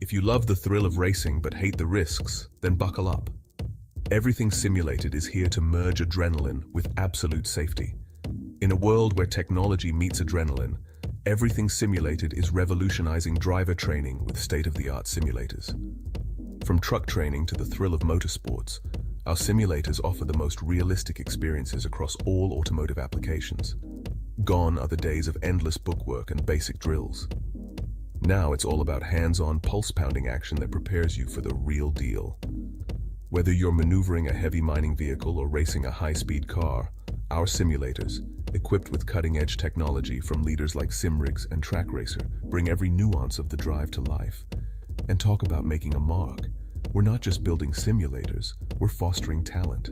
If you love the thrill of racing but hate the risks, then buckle up. Everything Simulated is here to merge adrenaline with absolute safety. In a world where technology meets adrenaline, Everything Simulated is revolutionizing driver training with state-of-the-art simulators. From truck training to the thrill of motorsports, our simulators offer the most realistic experiences across all automotive applications. Gone are the days of endless bookwork and basic drills. Now it's all about hands-on, pulse-pounding action that prepares you for the real deal. Whether you're maneuvering a heavy mining vehicle or racing a high-speed car, our simulators, equipped with cutting-edge technology from leaders like Simrigs and Track Racer, bring every nuance of the drive to life. And talk about making a mark. We're not just building simulators, we're fostering talent.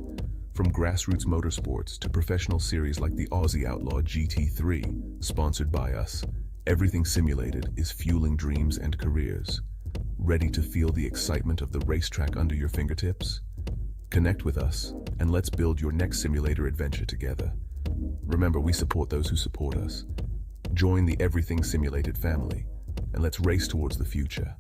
From grassroots motorsports to professional series like the Aussie Outlaw GT3, sponsored by us, Everything Simulated is fueling dreams and careers. Ready to feel the excitement of the racetrack under your fingertips? Connect with us, and let's build your next simulator adventure together. Remember, we support those who support us. Join the Everything Simulated family, and let's race towards the future.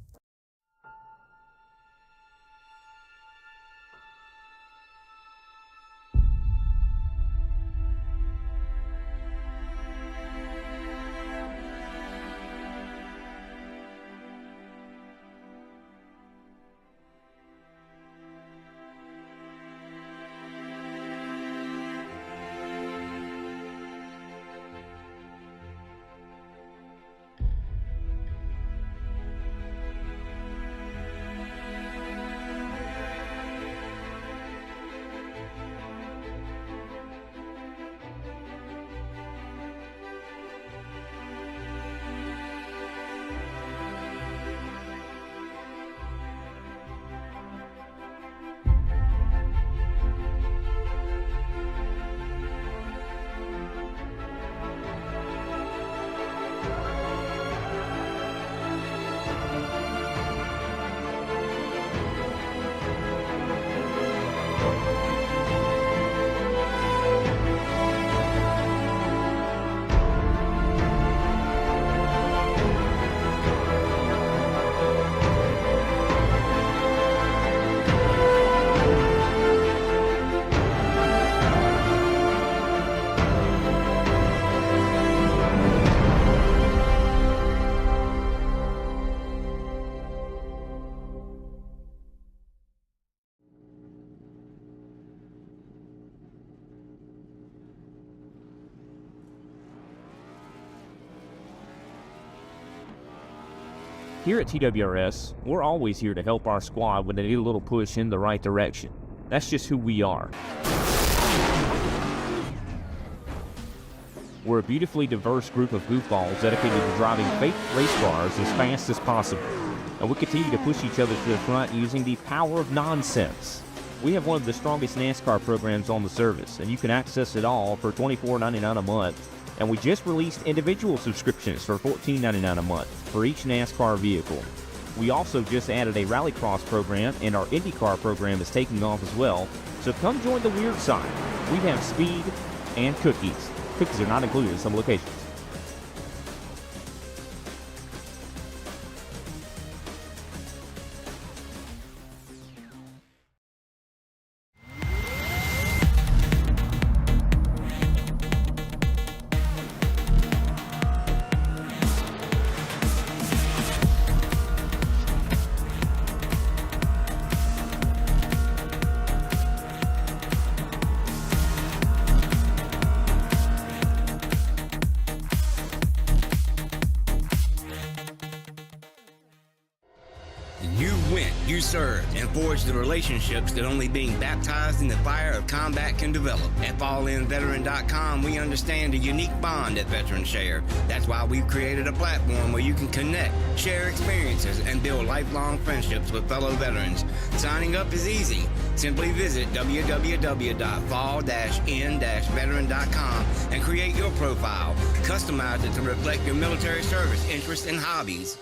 Here at TWRS, we're always here to help our squad when they need a little push in the right direction. That's just who we are. We're a beautifully diverse group of goofballs dedicated to driving fake race cars as fast as possible. And we continue to push each other to the front using the power of nonsense. We have one of the strongest NASCAR programs on the service, and you can access it all for $24.99 a month. And we just released individual subscriptions for $14.99 a month for each NASCAR vehicle. We also just added a rallycross program, and our IndyCar program is taking off as well. So come join the weird side. We have speed and cookies. Cookies are not included in some locations. You went, you served, and forged the relationships that only being baptized in the fire of combat can develop. At FallInVeteran.com, we understand the unique bond that veterans share. That's why we've created a platform where you can connect, share experiences, and build lifelong friendships with fellow veterans. Signing up is easy. Simply visit www.fall-in-veteran.com and create your profile. Customize it to reflect your military service, interests, and hobbies.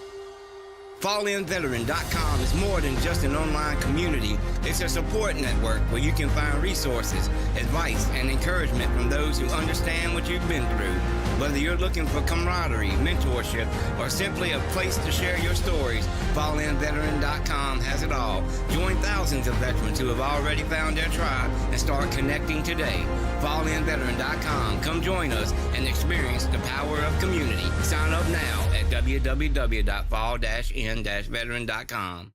FallInVeteran.com is more than just an online community. It's a support network where you can find resources, advice, and encouragement from those who understand what you've been through. Whether you're looking for camaraderie, mentorship, or simply a place to share your stories, FallInVeteran.com has it all. Join thousands of veterans who have already found their tribe and start connecting today. FallInVeteran.com. Come join us and experience the power of community. Sign up now at www.fall-in-veteran.com.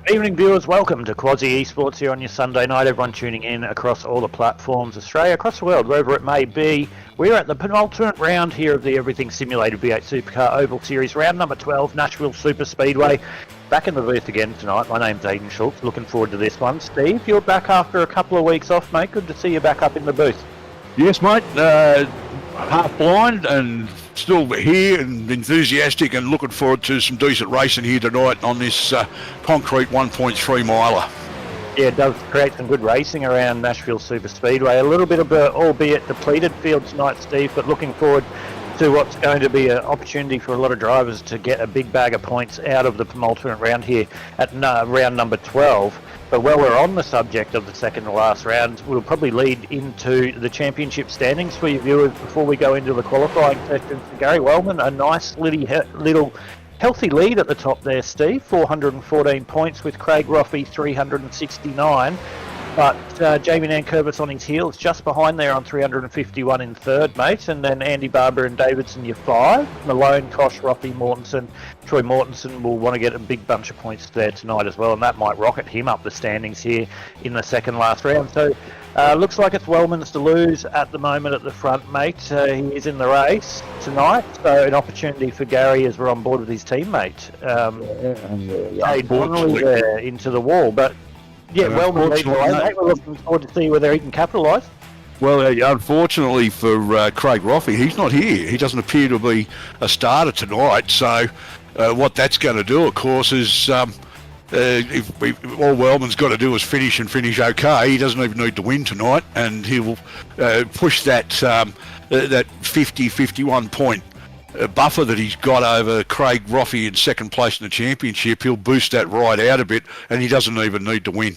Evening viewers, welcome to Quasi Esports here on your Sunday night. Everyone tuning in across all the platforms, Australia, across the world, wherever it may be. We're at the penultimate round here of the Everything Simulated V8 Supercar Oval Series, round number 12, Nashville Super Speedway. Back in the booth again tonight. My name's Aidan Schultz. Looking forward to this one. Steve, you're back after a couple of weeks off, mate. Good to see you back up in the booth. Yes, mate. Half blind and still here and enthusiastic and looking forward to some decent racing here tonight on this concrete 1.3 miler. Yeah, it does create some good racing around Nashville Super Speedway. A little bit of a, albeit depleted field tonight, Steve, but looking forward to what's going to be an opportunity for a lot of drivers to get a big bag of points out of the penultimate round here at round number 12. But while we're on the subject of the second to last round, we'll probably lead into the championship standings for you viewers before we go into the qualifying sessions. Gary Wellman, a nice little healthy lead at the top there, Steve. 414 points with Craig Roffey 369. But Jamie Nankervis on his heels, just behind there on 351 in third, mate. And then Andy Barber and Davidson, your five. Malone, Kosh, Roffey, Mortensen. Troy Mortensen will want to get a big bunch of points there tonight as well, and that might rocket him up the standings here in the second last round. So looks like it's Wellman's to lose at the moment at the front, mate. He is in the race tonight, so an opportunity for Gary as we're on board with his teammate. Donnelly there into the wall, but yeah, Wellman leads the way, mate. We're looking forward to see whether he can capitalise. Well, unfortunately for Craig Roffey, he's not here. He doesn't appear to be a starter tonight, so what that's going to do, of course, is if all Wellman's got to do is finish and finish okay, he doesn't even need to win tonight, and he'll push that 50-51 point buffer that he's got over Craig Roffey in second place in the championship. He'll boost that right out a bit, and he doesn't even need to win.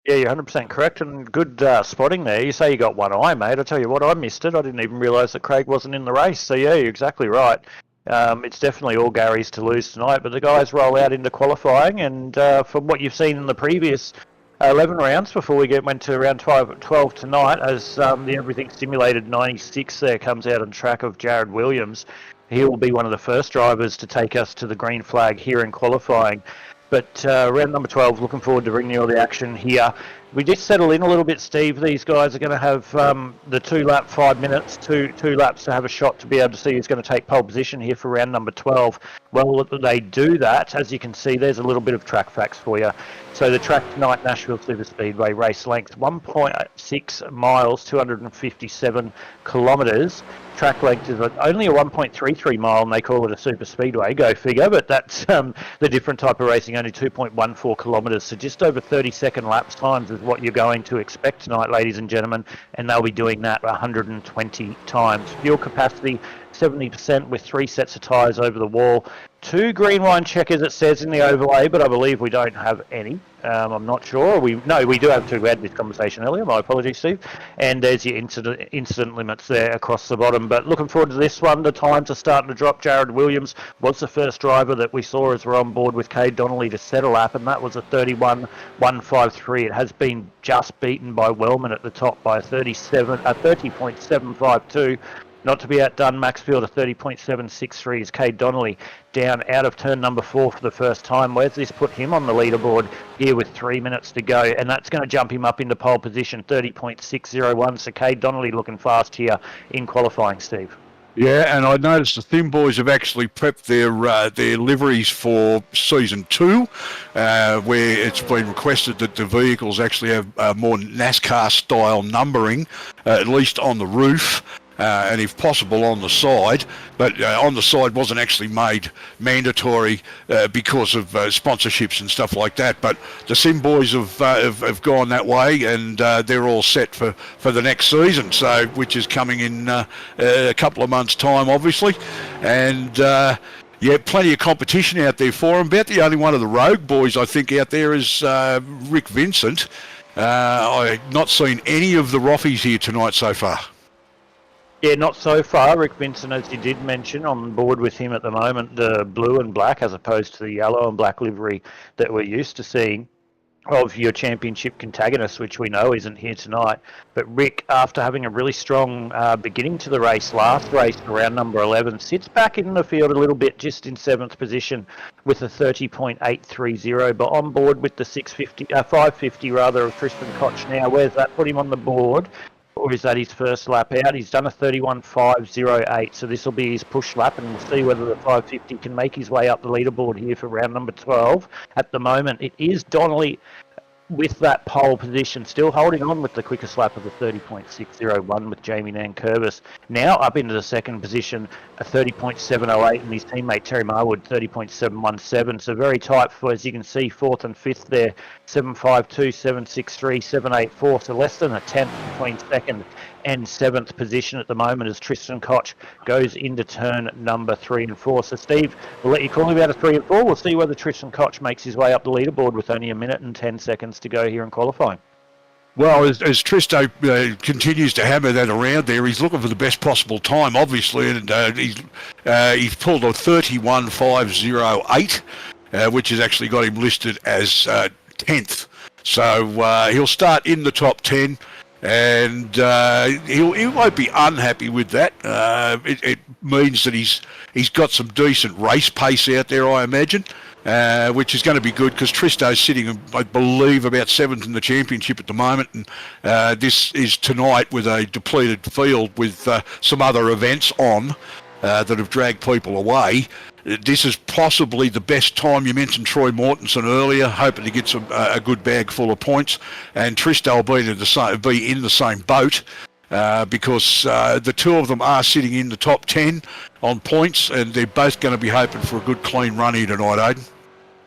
Yeah, you're 100% correct, and good spotting there. You say you got one eye, mate. I tell you what, I missed it. I didn't even realise that Craig wasn't in the race. So yeah, you're exactly right. It's definitely all Gary's to lose tonight, but the guys roll out into qualifying, and from what you've seen in the previous 11 rounds before we went to round 12 tonight, as the Everything Simulated 96 there comes out on track of Jared Williams, he will be one of the first drivers to take us to the green flag here in qualifying. But round number 12, looking forward to bringing you all the action here. We just settle in a little bit, Steve. These guys are going to have the 2-lap 5 minutes, two laps to have a shot to be able to see who's going to take pole position here for round number 12. Well, they do that. As you can see, there's a little bit of track facts for you. So the track tonight, Nashville Superspeedway, race length 1.6 miles, 257 kilometres. Track length is only a 1.33 mile, and they call it a super speedway. Go figure, but that's the different type of racing, only 2.14 kilometres. So just over 30-second lapse times is what you're going to expect tonight, ladies and gentlemen, and they'll be doing that 120 times. Fuel capacity, 70% with 3 sets of tyres over the wall. 2 green line checkers, it says in the overlay, but I believe we don't have any. I'm not sure. We do have 2. We had this conversation earlier. My apologies, Steve. And there's your incident limits there across the bottom. But looking forward to this one. The times are starting to drop. Jared Williams was the first driver that we saw as we're on board with Cade Donnelly to set a lap, and that was a 31.153. It has been just beaten by Wellman at the top by a 30.752. Not to be outdone, Maxfield, a 30.763 is Cade Donnelly down out of turn number 4 for the first time. Where's this put him on the leaderboard here with 3 minutes to go? And that's going to jump him up into pole position, 30.601. So Cade Donnelly looking fast here in qualifying, Steve. Yeah, and I noticed the Thin Boys have actually prepped their liveries for season 2, where it's been requested that the vehicles actually have more NASCAR-style numbering, at least on the roof. And if possible on the side, but on the side wasn't actually made mandatory because of sponsorships and stuff like that. But the Sim Boys have gone that way, and they're all set for the next season, so which is coming in a couple of months' time, obviously, and. Yeah, plenty of competition out there for them. About the only one of the Rogue Boys I think out there is Rick Vincent. I've not seen any of the Roffies here tonight so far. Yeah, not so far. Rick Vincent, as you did mention, on board with him at the moment, the blue and black as opposed to the yellow and black livery that we're used to seeing of your championship antagonist, which we know isn't here tonight. But Rick, after having a really strong beginning to the race, last race around number 11, sits back in the field a little bit, just in 7th position with a 30.830, but on board with the 550 rather of Tristan Koch now. Where's that put him on the board? Or is that his first lap out? He's done a 31.508, so this will be his push lap, and we'll see whether the 550 can make his way up the leaderboard here for round number 12. At the moment, it is Donnelly with that pole position, still holding on with the quickest lap of the 30.601 with Jamie Nankervis. Now up into the second position, a 30.708, and his teammate Terry Marwood, 30.717. So very tight for, as you can see, 4th and 5th there, 752, 763, 784. So less than a tenth between 2nd and 7th position at the moment as Tristan Koch goes into turn number 3 and 4. So Steve, we'll let you call him out of 3 and 4. We'll see whether Tristan Koch makes his way up the leaderboard with only a minute and 10 seconds to go here in qualifying. Well, as Tristo continues to hammer that around there, he's looking for the best possible time, obviously, and he's pulled a 31.508, which has actually got him listed as 10th. So he'll start in the top 10. And he won't be unhappy with that. It means that he's got some decent race pace out there, I imagine, which is going to be good because Tristo's sitting, I believe, about 7th in the championship at the moment. And this is tonight with a depleted field with some other events on that have dragged people away. This is possibly the best time. You mentioned Troy Mortensen earlier, hoping to get a good bag full of points, and Tristo will be in the same boat because the two of them are sitting in the top 10 on points, and they're both going to be hoping for a good clean run here tonight, Aidan.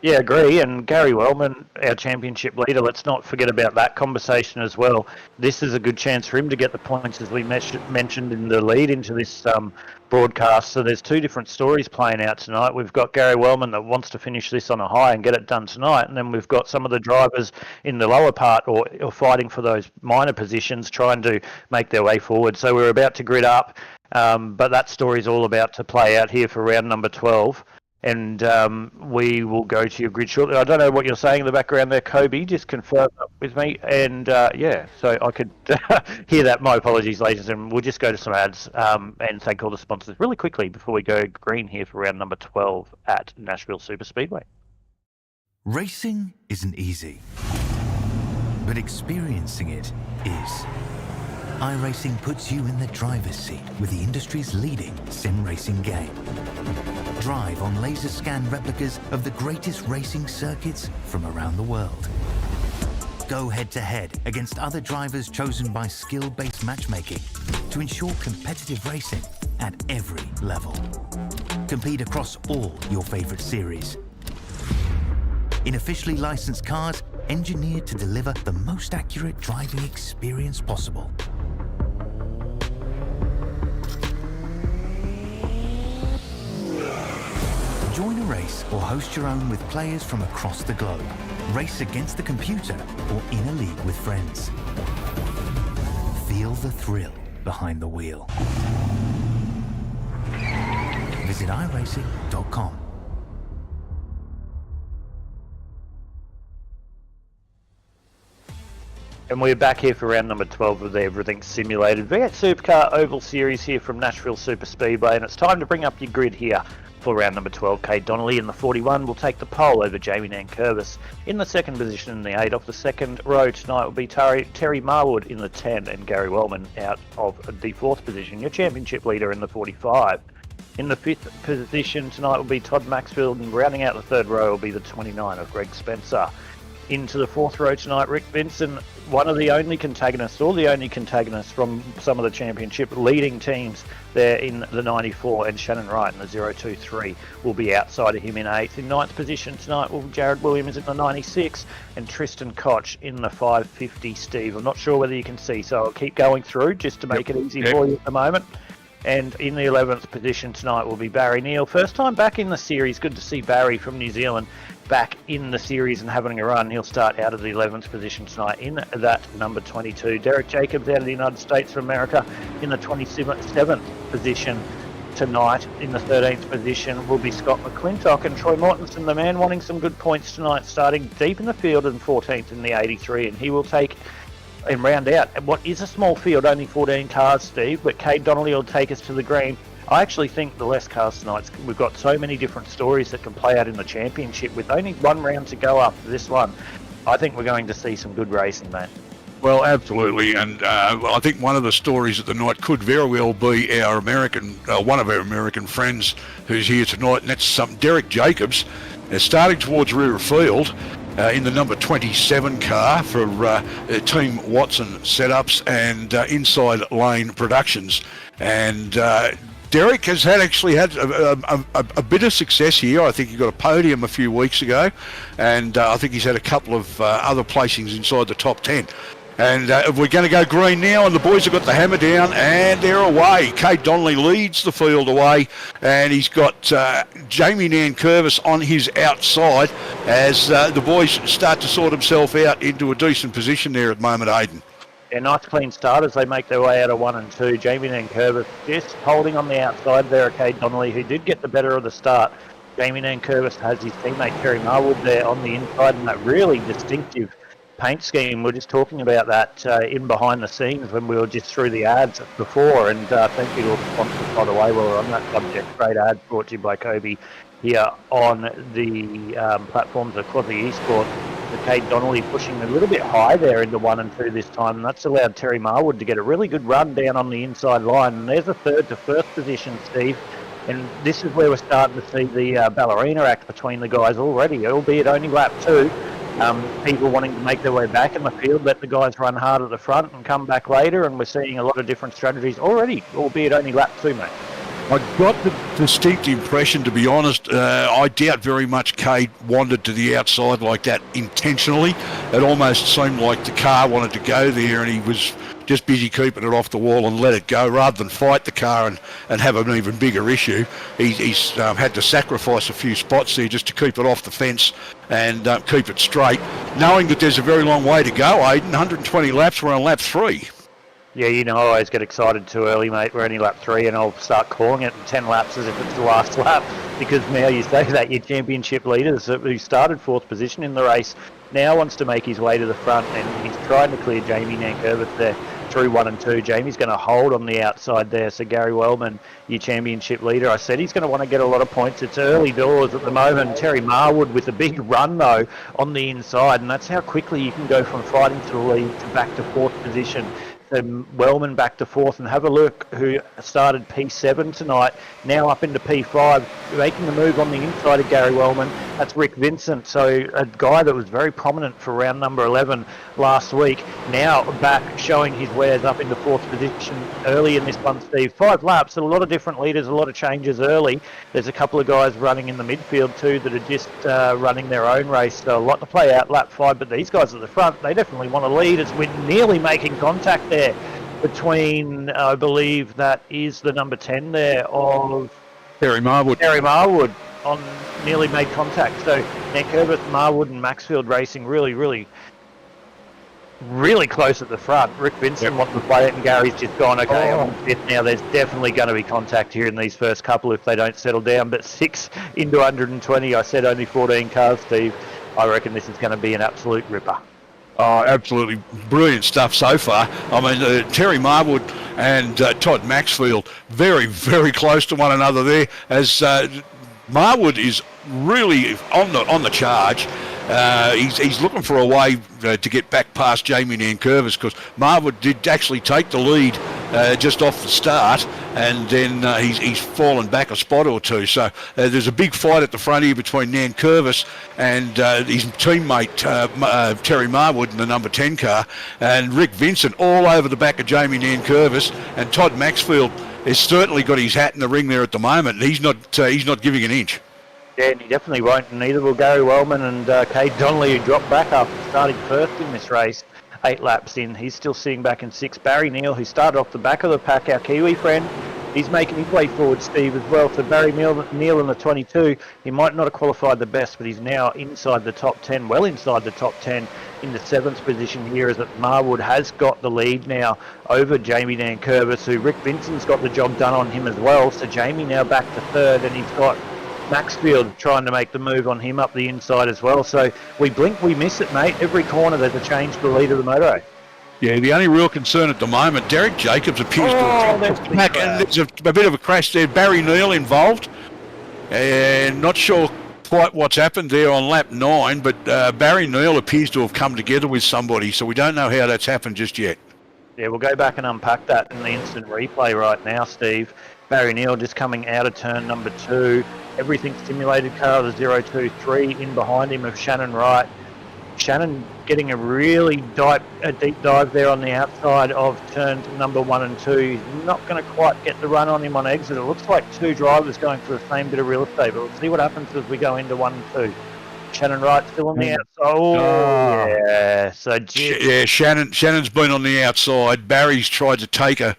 Yeah, agree. And Gary Wellman, our championship leader, let's not forget about that conversation as well. This is a good chance for him to get the points, as we mentioned in the lead into this broadcast. So there's two different stories playing out tonight. We've got Gary Wellman that wants to finish this on a high and get it done tonight. And then we've got some of the drivers in the lower part or fighting for those minor positions, trying to make their way forward. So we're about to grid up. But that story's all about to play out here for round number 12. And we will go to your grid shortly. I don't know what you're saying in the background there, Kobe. Just confirm that with me. And yeah, so I could hear that. My apologies, ladies. And we'll just go to some ads and thank all the sponsors really quickly before we go green here for round number 12 at Nashville Super Speedway. Racing isn't easy, but experiencing it is. iRacing puts you in the driver's seat with the industry's leading sim racing game. Drive on laser scan replicas of the greatest racing circuits from around the world. Go head-to-head against other drivers chosen by skill-based matchmaking to ensure competitive racing at every level. Compete across all your favorite series. In officially licensed cars, engineered to deliver the most accurate driving experience possible. Join a race or host your own with players from across the globe. Race against the computer or in a league with friends. Feel the thrill behind the wheel. Visit iRacing.com. And we're back here for round number 12 of the Everything Simulated V8 Supercar Oval Series here from Nashville Super Speedway. And it's time to bring up your grid here for round number 12. Kate Donnelly in the 41 will take the pole over Jamie Nankervis in the second position in the 8. Off the second row tonight will be Terry Marwood in the 10 and Gary Wellman out of the 4th position, your championship leader in the 45. In the 5th position tonight will be Todd Maxfield, and rounding out the 3rd row will be the 29 of Greg Spencer. Into the 4th row tonight, Rick Vinson, one of the only antagonists, or the only antagonist from some of the championship leading teams there in the 94, and Shannon Wright in the 023 will be outside of him in 8th. In 9th position tonight will be Jared Williams in the 96 and Tristan Koch in the 550, Steve. I'm not sure whether you can see, so I'll keep going through just to make it easy for you at the moment. And in the 11th position tonight will be Barry Neal. First time back in the series. Good to see Barry from New Zealand back in the series and having a run. He'll start out of the 11th position tonight in that number 22. Derek Jacobs out of the United States of America in the 27th position tonight. In the 13th position will be Scott McClintock, and Troy Mortensen, the man wanting some good points tonight, starting deep in the field in 14th in the 83, and he will take and round out what is a small field, only 14 cars, Steve, but Kate Donnelly will take us to the green. I actually think the less cars tonight, we've got so many different stories that can play out in the championship with only one round to go after this one. I think we're going to see some good racing, mate. Well, absolutely, and I think one of the stories of the night could very well be our one of our American friends who's here tonight, and that's Derek Jacobs, starting towards rear of field. In the number 27 car for Team Watson Setups and Inside Lane Productions. And Derek has actually had a bit of success here. I think he got a podium a few weeks ago, and I think he's had a couple of other placings inside the top 10. And we're going to go green now, and the boys have got the hammer down, and they're away. Kate Donnelly leads the field away, and he's got Jamie Nankervis on his outside as the boys start to sort himself out into a decent position there at the moment, Aidan. Yeah, nice clean start as they make their way out of 1 and 2. Jamie Nankervis just holding on the outside there, Kate Donnelly, who did get the better of the start. Jamie Nankervis has his teammate Terry Marwood there on the inside, and that really distinctive paint scheme. We're just talking about that in behind the scenes when we were just through the ads before, and thank you to all the sponsors, by the way, while we're on that subject. Great ad brought to you by Kobe here on the platforms of Quasi Esports. The Kate Donnelly pushing a little bit high there into 1 and 2 this time, and that's allowed Terry Marwood to get a really good run down on the inside line. And there's a 3rd to 1st position, Steve. And this is where we're starting to see the ballerina act between the guys already, albeit only lap 2. People wanting to make their way back in the field, let the guys run hard at the front and come back later, and we're seeing a lot of different strategies already, albeit only lap 2, mate. I got the distinct impression, to be honest, I doubt very much Cade wandered to the outside like that intentionally. It almost seemed like the car wanted to go there and he was just busy keeping it off the wall and let it go rather than fight the car and have an even bigger issue. He's had to sacrifice a few spots there just to keep it off the fence and keep it straight, knowing that there's a very long way to go, Aidan. 120 laps, we're on lap 3. Yeah, you know, I always get excited too early, mate. We're only lap 3, and I'll start calling it 10 laps as if it's the last lap, because now you say that your championship leaders who started 4th position in the race now wants to make his way to the front, and he's trying to clear Jamie Nankervis there through 1 and 2. Jamie's going to hold on the outside there, so Gary Wellman, your championship leader, I said he's going to want to get a lot of points. It's early doors at the moment. Terry Marwood with a big run, though, on the inside, and that's how quickly you can go from fighting to the lead to back to 4th position. So Wellman back to 4th, and have a look who started P7 tonight, now up into P5, making the move on the inside of Gary Wellman. That's Rick Vincent, so a guy that was very prominent for round number 11 last week, now back showing his wares up into 4th position early in this one, Steve. 5 laps, a lot of different leaders, a lot of changes early. There's a couple of guys running in the midfield too that are just running their own race, so a lot to play out lap 5, but these guys at the front, they definitely want to lead as we're nearly making contact there between, I believe that is the number 10 there of Terry Marwood on nearly made contact. So Nankervis, Marwood and Maxfield racing really close at the front. Rick Vincent wants to play it, and Gary's just gone, okay, I'm on 5th now. There's definitely going to be contact here in these first couple if they don't settle down, but 6 into 120, I said only 14 cars, Steve. I reckon this is going to be an absolute ripper. Oh, absolutely brilliant stuff so far. I mean, Terry Marwood and Todd Maxfield very, very close to one another there, as Marwood is really on the charge. He's looking for a way to get back past Jamie Nankervis, because Marwood did actually take the lead just off the start, and then he's fallen back a spot or two. So there's a big fight at the front here between Nankervis and his teammate Terry Marwood in the number 10 car, and Rick Vincent all over the back of Jamie Nankervis, and Todd Maxfield has certainly got his hat in the ring there at the moment. He's not giving an inch. Yeah, and he definitely won't, and neither will Gary Wellman and Cade Donnelly, who dropped back after starting first in this race, 8 laps in. He's still sitting back in 6th. Barry Neal, who started off the back of the pack, our Kiwi friend, he's making his way forward, Steve, as well. So Barry Neal in the 22, he might not have qualified the best, but he's now inside the top 10, well inside the top 10 in the 7th position here, as that Marwood has got the lead now over Jamie Nankervis, who Rick Vincent's got the job done on him as well. So Jamie now back to 3rd, and he's got Maxfield trying to make the move on him up the inside as well. So we blink, we miss it, mate. Every corner there's a change to the lead of the motor race. Yeah, the only real concern at the moment, Derek Jacobs appears to have back, and there's a bit of a crash there. Barry Neal involved, and not sure quite what's happened there on lap 9, but Barry Neal appears to have come together with somebody, so we don't know how that's happened just yet. Yeah, we'll go back and unpack that in the instant replay right now, Steve. Barry Neal just coming out of turn number 2. Everything simulated car, the 023 in behind him of Shannon Wright. Shannon getting a really deep dive there on the outside of turn number 1 and 2. He's not going to quite get the run on him on exit. It looks like 2 drivers going for the same bit of real estate, but we'll see what happens as we go into 1 and 2. Shannon Wright still on the outside. Oh, yeah. So yeah, Shannon's been on the outside. Barry's tried to take a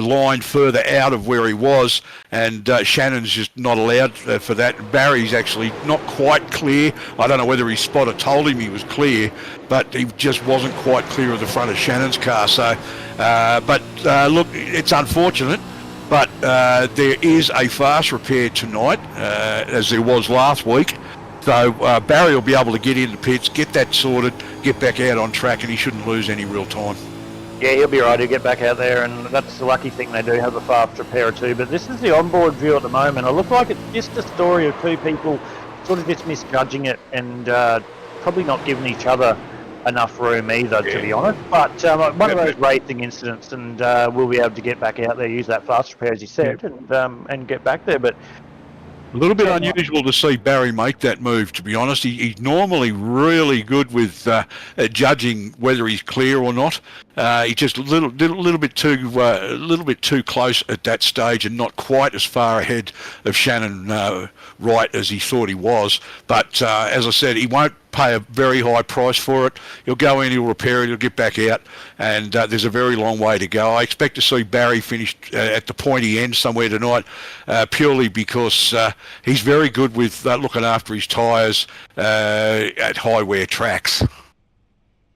line further out of where he was, and Shannon's just not allowed for that. Barry's actually not quite clear. I don't know whether his spotter told him he was clear, but he just wasn't quite clear of the front of Shannon's car. So, look, it's unfortunate. But there is a fast repair tonight, as there was last week. So Barry will be able to get into pits, get that sorted, get back out on track, and he shouldn't lose any real time. Yeah, he'll be right. He'll get back out there, and that's the lucky thing. They do have a fast repair or two. But this is the onboard view at the moment. It looks like it's just a story of 2 people sort of just misjudging it and probably not giving each other enough room either, to be honest. But one of those racing incidents, and we'll be able to get back out there, use that fast repair, as you said, and get back there. But A little bit unusual to see Barry make that move, to be honest. He's normally really good with judging whether he's clear or not. He's just a little bit too close at that stage, and not quite as far ahead of Shannon Wright as he thought he was. But as I said, he won't pay a very high price for it. He'll go in, he'll repair it, he'll get back out, and there's a very long way to go. I expect to see Barry finish at the pointy end somewhere tonight, purely because he's very good with looking after his tyres at high wear tracks.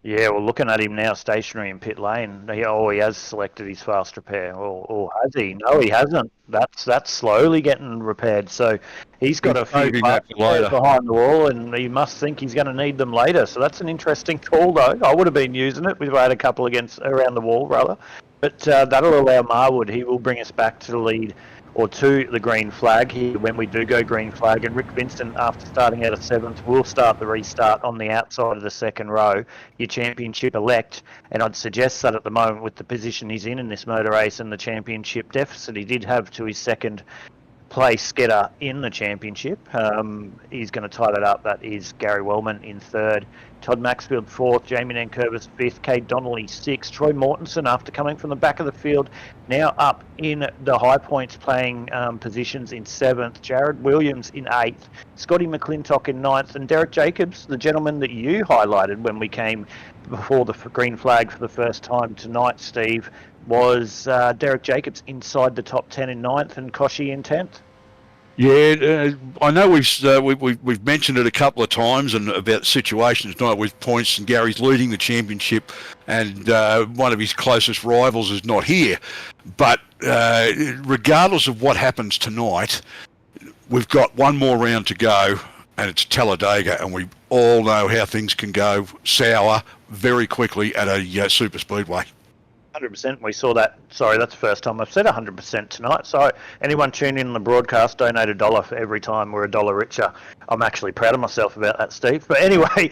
Yeah, well, looking at him now stationary in pit lane, he has selected his fast repair, or has he? No, he hasn't. That's slowly getting repaired. So he's got a few parts behind the wall, and he must think he's going to need them later. So that's an interesting call, though. I would have been using it. We've had a couple around the wall, rather. But that'll allow Marwood. He will bring us back to the lead, or to the green flag here when we do go green flag. And Rick Vincent, after starting out of 7th, will start the restart on the outside of the second row, your championship elect. And I'd suggest that at the moment, with the position he's in this motor race and the championship deficit he did have to his second place getter in the championship, he's going to tie that up. That is Gary Wellman in 3rd, Todd Maxfield 4th, Jamie Nankervis 5th, Kate Donnelly 6th, Troy Mortensen, after coming from the back of the field, now up in the high points, playing positions in 7th, Jared Williams in 8th, Scotty McClintock in 9th, and Derek Jacobs, the gentleman that you highlighted when we came before the green flag for the first time tonight, Steve, was Derek Jacobs inside the top 10 in 9th, and Koshy in 10th. Yeah, I know we've mentioned it a couple of times, and about situations tonight with points, and Gary's leading the championship, and one of his closest rivals is not here. But regardless of what happens tonight, we've got one more round to go, and it's Talladega, and we all know how things can go sour very quickly at a super speedway. 100%. We saw that. Sorry, that's the first time I've said 100% tonight. So anyone tuning in on the broadcast, donate $1 for every time we're $1 richer. I'm actually proud of myself about that, Steve. But anyway,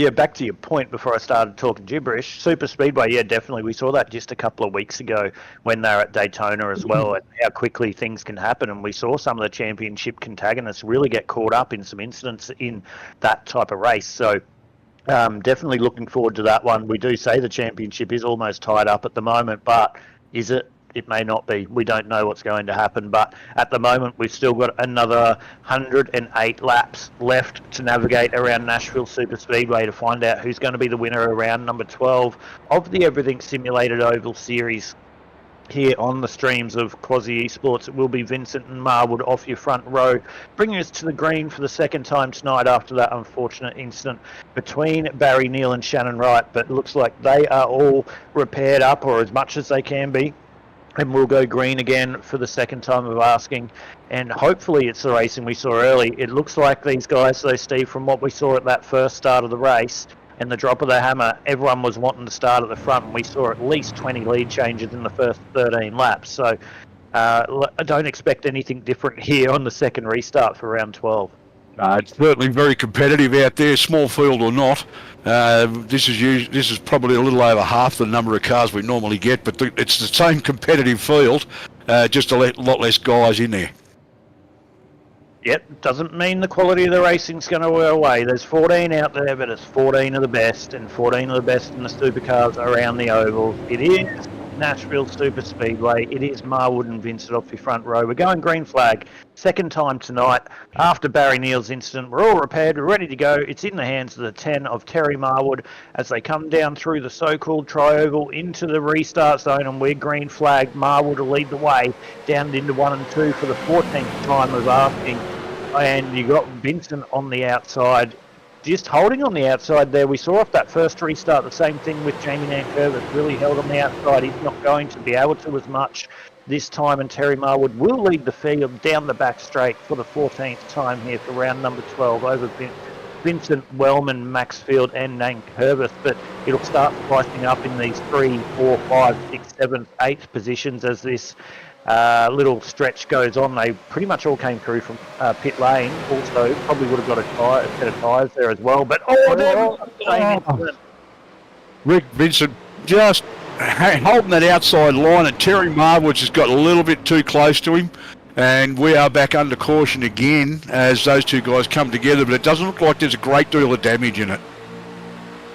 back to your point before I started talking gibberish. Super Speedway, yeah, definitely. We saw that just a couple of weeks ago when they were at Daytona as well, and how quickly things can happen. And we saw some of the championship antagonists really get caught up in some incidents in that type of race. So definitely looking forward to that one. We do say the championship is almost tied up at the moment, but is it? It may not be. We don't know what's going to happen, but at the moment we've still got another 108 laps left to navigate around Nashville Super Speedway to find out who's going to be the winner around number 12 of the Everything Simulated Oval Series. Here on the streams of Quasi Esports, it will be Vincent and Marwood off your front row, bringing us to the green for the second time tonight after that unfortunate incident between Barry Neal and Shannon Wright. But it looks like they are all repaired up, or as much as they can be, and we'll go green again for the second time of asking. And hopefully it's the racing we saw early. It looks like these guys, though, Steve, from what we saw at that first start of the race, and the drop of the hammer, everyone was wanting to start at the front, and we saw at least 20 lead changes in the first 13 laps. So I don't expect anything different here on the second restart for round 12. It's certainly very competitive out there, small field or not. This is probably a little over half the number of cars we normally get, but it's the same competitive field, just a lot less guys in there. Yep, doesn't mean the quality of the racing's going to wear away. There's 14 out there, but it's 14 of the best, and 14 of the best in the supercars around the oval. It is Nashville Super Speedway. It is Marwood and Vincent off your front row. We're going green flag, second time tonight. After Barry Neal's incident, we're all repaired, we're ready to go. It's in the hands of the 10 of Terry Marwood as they come down through the so-called tri-oval into the restart zone, and we're green flag. Marwood will lead the way down into 1 and 2 for the 14th time of asking. And you got Vincent on the outside, just holding on the outside there. We saw off that first restart the same thing with Jamie Nankervis, really held on the outside. He's not going to be able to as much this time, and Terry Marwood will lead the field down the back straight for the 14th time here for round number 12 over Vincent, Wellman, Maxfield and Nankervis. But it'll start pricing up in these 3, 4, 5, 6, 7, 8 positions as this little stretch goes on. They pretty much all came through from pit lane. Also, probably would have got a set of tyres there as well. But Rick Vincent just holding that outside line, and Terry Marwood's just got a little bit too close to him. and we are back under caution again as those two guys come together, but it doesn't look like there's a great deal of damage in it.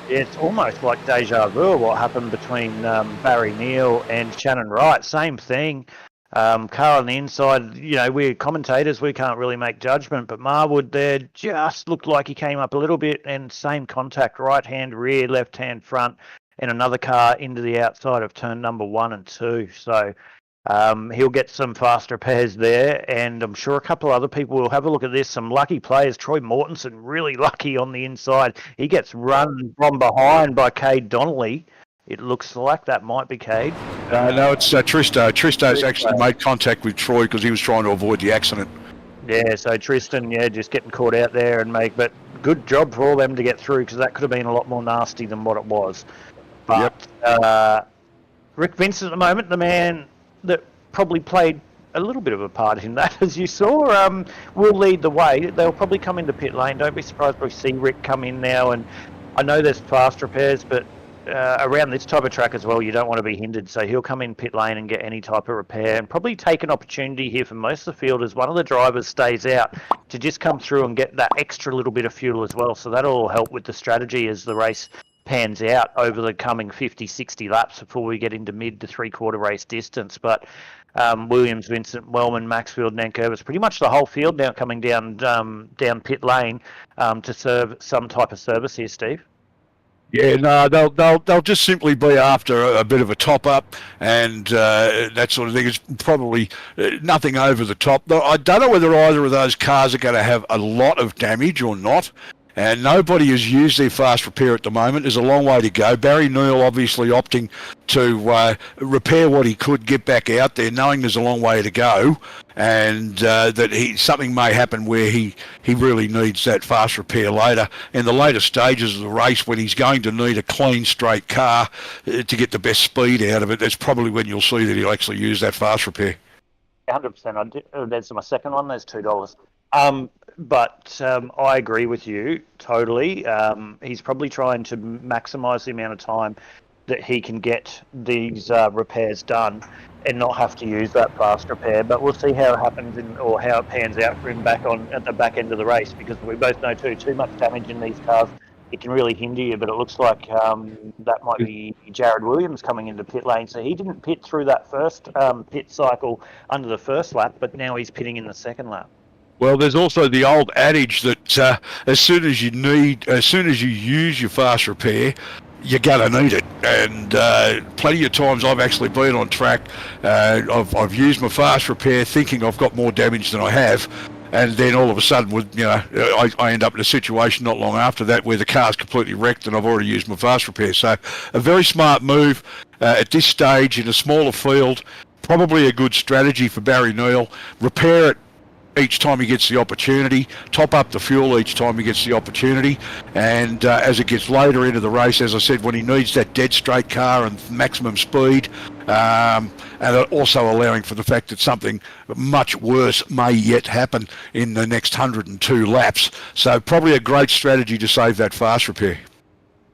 Yeah, it's almost like deja vu what happened between Barry Neal and Shannon Wright. Same thing. Car on the inside, we're commentators, we can't really make judgment, but Marwood there just looked like he came up a little bit, and same contact, right hand rear, left hand front, and another car into the outside of turn number 1 and 2. So he'll get some fast repairs there, and I'm sure a couple of other people will have a look at this. Some lucky players. Troy Mortensen, really lucky on the inside. He gets run from behind by Cade Donnelly. It looks like that might be Cade. No, it's Tristo. Tristo's actually made contact with Troy because he was trying to avoid the accident. Yeah, so Tristan, just getting caught out there but good job for all them to get through, because that could have been a lot more nasty than what it was. But Rick Vincent at the moment, the man that probably played a little bit of a part in that, as you saw, will lead the way. They'll probably come into pit lane. Don't be surprised if we see Rick come in now. And I know there's fast repairs, but around this type of track as well, you don't want to be hindered. So he'll come in pit lane and get any type of repair, and probably take an opportunity here for most of the field as one of the drivers stays out to just come through and get that extra little bit of fuel as well. So that'll all help with the strategy as the race pans out over the coming 50, 60 laps before we get into mid to three-quarter race distance. But Williams, Vincent, Wellman, Maxfield, Nankervis, pretty much the whole field now coming down pit lane to serve some type of service here, Steve. Yeah, no, they'll just simply be after a bit of a top up and that sort of thing. It's probably nothing over the top. I don't know whether either of those cars are going to have a lot of damage or not. And nobody has used their fast repair at the moment. There's a long way to go. Barry Neal obviously opting to repair what he could, get back out there, knowing there's a long way to go, and that something may happen where he really needs that fast repair later. In the later stages of the race, when he's going to need a clean, straight car to get the best speed out of it, that's probably when you'll see that he'll actually use that fast repair. 100%. That's my second one. There's $2. But I agree with you totally. He's probably trying to maximise the amount of time that he can get these repairs done and not have to use that fast repair. But we'll see how it happens or how it pans out for him at the back end of the race, because we both know too much damage in these cars, it can really hinder you. But it looks like that might be Jared Williams coming into pit lane. So he didn't pit through that first pit cycle under the first lap, but now he's pitting in the second lap. Well, there's also the old adage that as soon as you use your fast repair, you're going to need it. And plenty of times I've actually been on track, I've used my fast repair thinking I've got more damage than I have, and then all of a sudden, I end up in a situation not long after that where the car's completely wrecked and I've already used my fast repair. So a very smart move at this stage in a smaller field, probably a good strategy for Barry Neal. Repair it each time he gets the opportunity, top up the fuel each time he gets the opportunity, and as it gets later into the race, as I said, when he needs that dead straight car and maximum speed, and also allowing for the fact that something much worse may yet happen in the next 102 laps. So probably a great strategy to save that fast repair.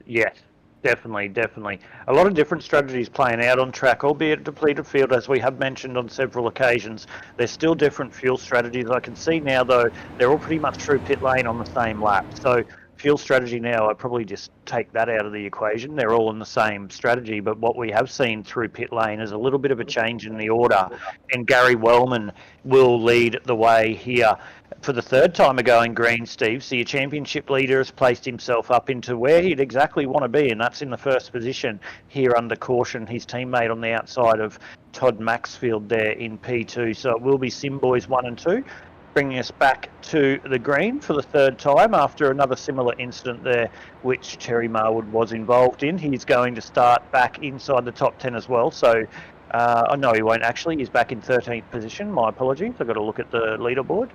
Yes. Definitely. A lot of different strategies playing out on track, albeit depleted field, as we have mentioned on several occasions. There's still different fuel strategies. I can see now, though, they're all pretty much through pit lane on the same lap. So fuel strategy now, I'd probably just take that out of the equation. They're all in the same strategy, but what we have seen through pit lane is a little bit of a change in the order, and Gary Wellman will lead the way here. For the third time ago in green, Steve, so your championship leader has placed himself up into where he'd exactly want to be, and that's in the first position here under caution. His teammate on the outside of Todd Maxfield there in P2. So it will be Sim Boys 1 and 2, bringing us back to the green for the third time after another similar incident there, which Terry Marwood was involved in. He's going to start back inside the top 10 as well. So, no, he won't actually. He's back in 13th position. My apologies. I've got to look at the leaderboard.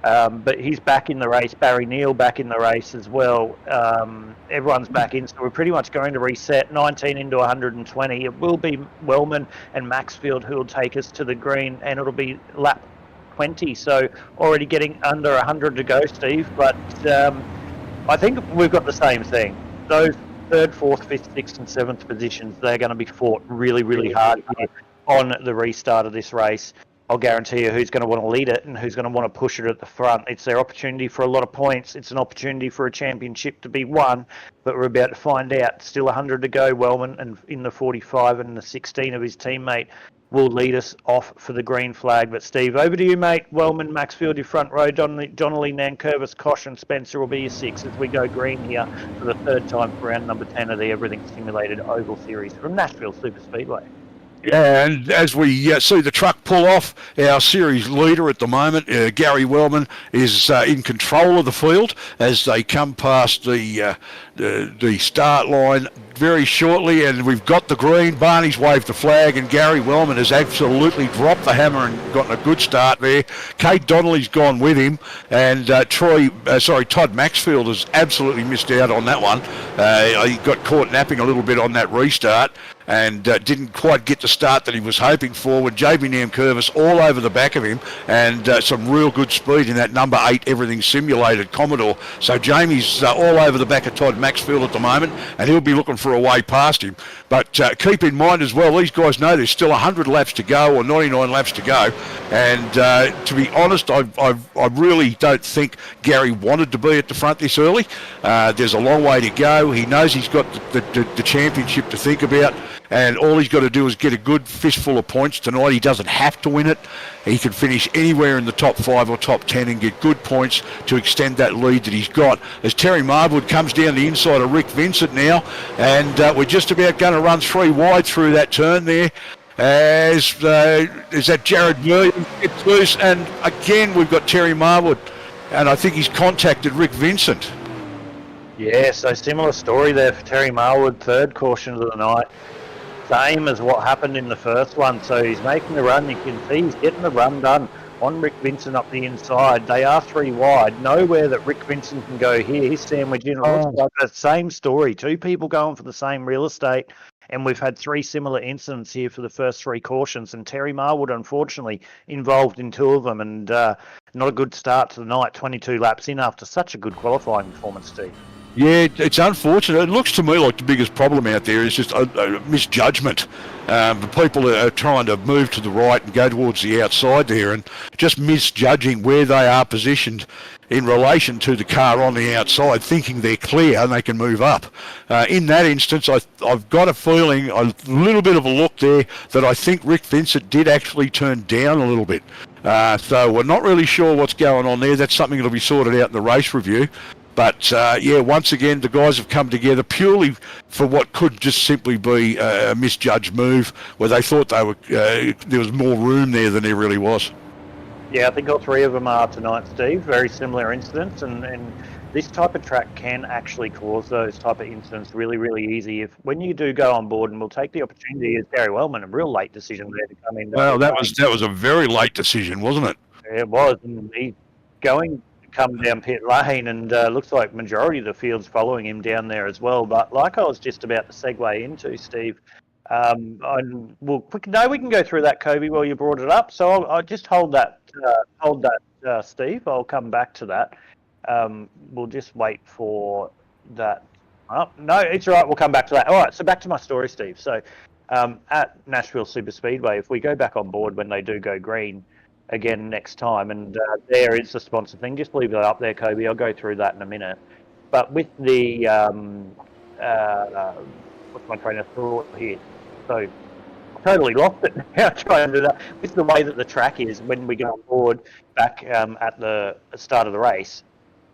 But he's back in the race. Barry Neal back in the race as well. Everyone's back in, so we're pretty much going to reset 19 into 120. It will be Wellman and Maxfield who will take us to the green, and it'll be lap 20. So already getting under 100 to go, Steve. But I think we've got the same thing. Those third, fourth, fifth, sixth, and seventh positions, they're going to be fought really, really hard here on the restart of this race. I'll guarantee you who's going to want to lead it and who's going to want to push it at the front. It's their opportunity for a lot of points. It's an opportunity for a championship to be won, but we're about to find out. Still 100 to go. Wellman and in the 45 and the 16 of his teammate will lead us off for the green flag. But Steve, over to you, mate. Wellman, Maxfield, your front row. Donnelly, Nankervis, Kosh and Spencer will be your 6 as we go green here for the third time for round number 10 of the Everything Simulated Oval Series from Nashville Super Speedway. Yeah, and as we see the truck pull off, our series leader at the moment, Gary Wellman, is in control of the field as they come past the start line very shortly, and we've got the green. Barney's waved the flag, and Gary Wellman has absolutely dropped the hammer and gotten a good start there. Kate Donnelly's gone with him, and Todd Maxfield has absolutely missed out on that one. He got caught napping a little bit on that restart and didn't quite get the start that he was hoping for, with JB Namkervis all over the back of him, and some real good speed in that number 8 Everything Simulated Commodore. So Jamie's all over the back of Todd Maxfield at the moment, and he'll be looking for a way past him. But keep in mind as well, these guys know there's still 100 laps to go, or 99 laps to go, and to be honest, I really don't think Gary wanted to be at the front this early. There's a long way to go. He knows he's got the championship to think about, and all he's got to do is get a good fistful of points tonight. He doesn't have to win it. He can finish anywhere in the top 5 or top 10 and get good points to extend that lead that he's got. As Terry Marwood comes down the inside of Rick Vincent now, and we're just about going to run 3 wide through that turn there. As that Jared Williams gets loose, and again we've got Terry Marwood, and I think he's contacted Rick Vincent. Yeah, so similar story there for Terry Marwood, third caution of the night. Same as what happened in the first one. So he's making the run. You can see he's getting the run done on Rick Vincent up the inside. They are 3 wide. Nowhere that Rick Vincent can go here. He's sandwiched in. It looks like the same story. 2 people going for the same real estate. And we've had 3 similar incidents here for the first 3 cautions. And Terry Marwood, unfortunately, involved in 2 of them. And not a good start to the night, 22 laps in after such a good qualifying performance, Steve. Yeah, it's unfortunate. It looks to me like the biggest problem out there is just a misjudgment. The people are trying to move to the right and go towards the outside there, and just misjudging where they are positioned in relation to the car on the outside, thinking they're clear and they can move up. In that instance, I've got a feeling, a little bit of a look there, that I think Rick Vincent did actually turn down a little bit. So we're not really sure what's going on there. That's something that'll be sorted out in the race review. But, once again, the guys have come together purely for what could just simply be a misjudged move, where they thought there was more room there than there really was. Yeah, I think all 3 of them are tonight, Steve. Very similar incidents, and this type of track can actually cause those type of incidents really, really easy. When you do go on board, and we'll take the opportunity, as Gary Wellman, a real late decision there to come in. Well, that was a very late decision, wasn't it? Yeah, it was, and he's going come down pit lane, and looks like majority of the field's following him down there as well. But like I was just about to segue into, Steve, we can go through that, Kobe, while you brought it up. So I'll just hold that, Steve. I'll come back to that. We'll just wait for that. Oh, no, it's all right. We'll come back to that. All right, so back to my story, Steve. So at Nashville Super Speedway, if we go back on board when they do go green again next time, and there is the sponsor thing, just leave that up there, Kobe. I'll go through that in a minute. But with the what's my train of thought here? So I totally lost it now trying to do that. With the way that the track is when we go on board back at the start of the race,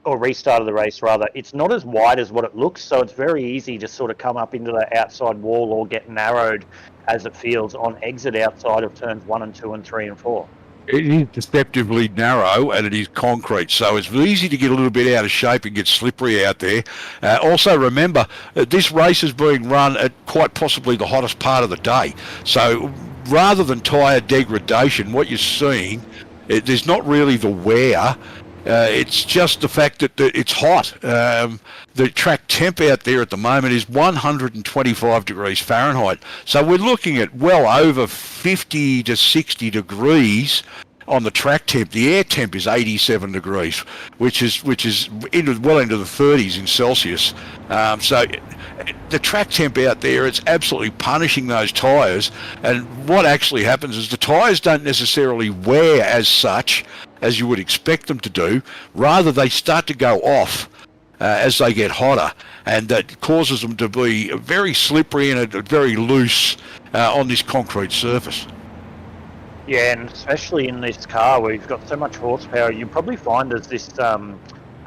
or restart of the race rather, it's not as wide as what it looks, so it's very easy to sort of come up into the outside wall or get narrowed as it feels on exit outside of turns 1 and 2 and 3 and 4. It is deceptively narrow, and it is concrete, so it's easy to get a little bit out of shape and get slippery out there. Also remember, this race is being run at quite possibly the hottest part of the day, so rather than tyre degradation, what you're seeing, there's not really the wear. It's just the fact that it's hot. The track temp out there at the moment is 125 degrees Fahrenheit. So we're looking at well over 50 to 60 degrees on the track temp. The air temp is 87 degrees, which is well into the 30s in Celsius. So the track temp out there, it's absolutely punishing those tyres. And what actually happens is the tyres don't necessarily wear as such as you would expect them to do. Rather, they start to go off as they get hotter, and that causes them to be very slippery and very loose on this concrete surface. Yeah, and especially in this car where you've got so much horsepower, you probably find as this,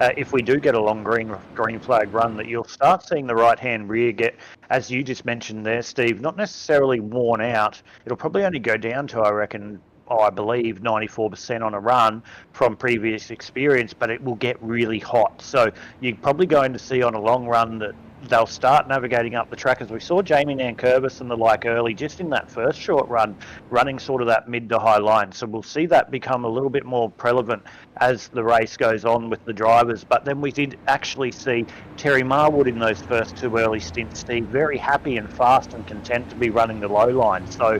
if we do get a long green flag run, that you'll start seeing the right-hand rear get, as you just mentioned there, Steve, not necessarily worn out. It'll probably only go down to, I reckon, I believe 94% on a run from previous experience, but it will get really hot. So you're probably going to see on a long run that they'll start navigating up the track, as we saw Jamie Nankervis and the like early, just in that first short run, running sort of that mid to high line. So we'll see that become a little bit more prevalent as the race goes on with the drivers. But then we did actually see Terry Marwood in those first two early stints, Steve, very happy and fast and content to be running the low line. So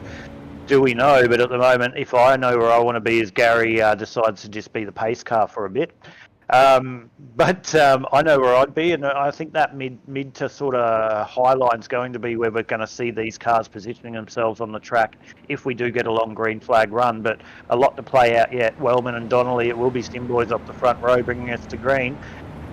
do we know? But at the moment, if I know where I want to be, as Gary decides to just be the pace car for a bit. I know where I'd be, and I think that mid to sort of high line's going to be where we're going to see these cars positioning themselves on the track if we do get a long green flag run. But a lot to play out yet. Wellman and Donnelly, it will be Stim Boys up the front row bringing us to green.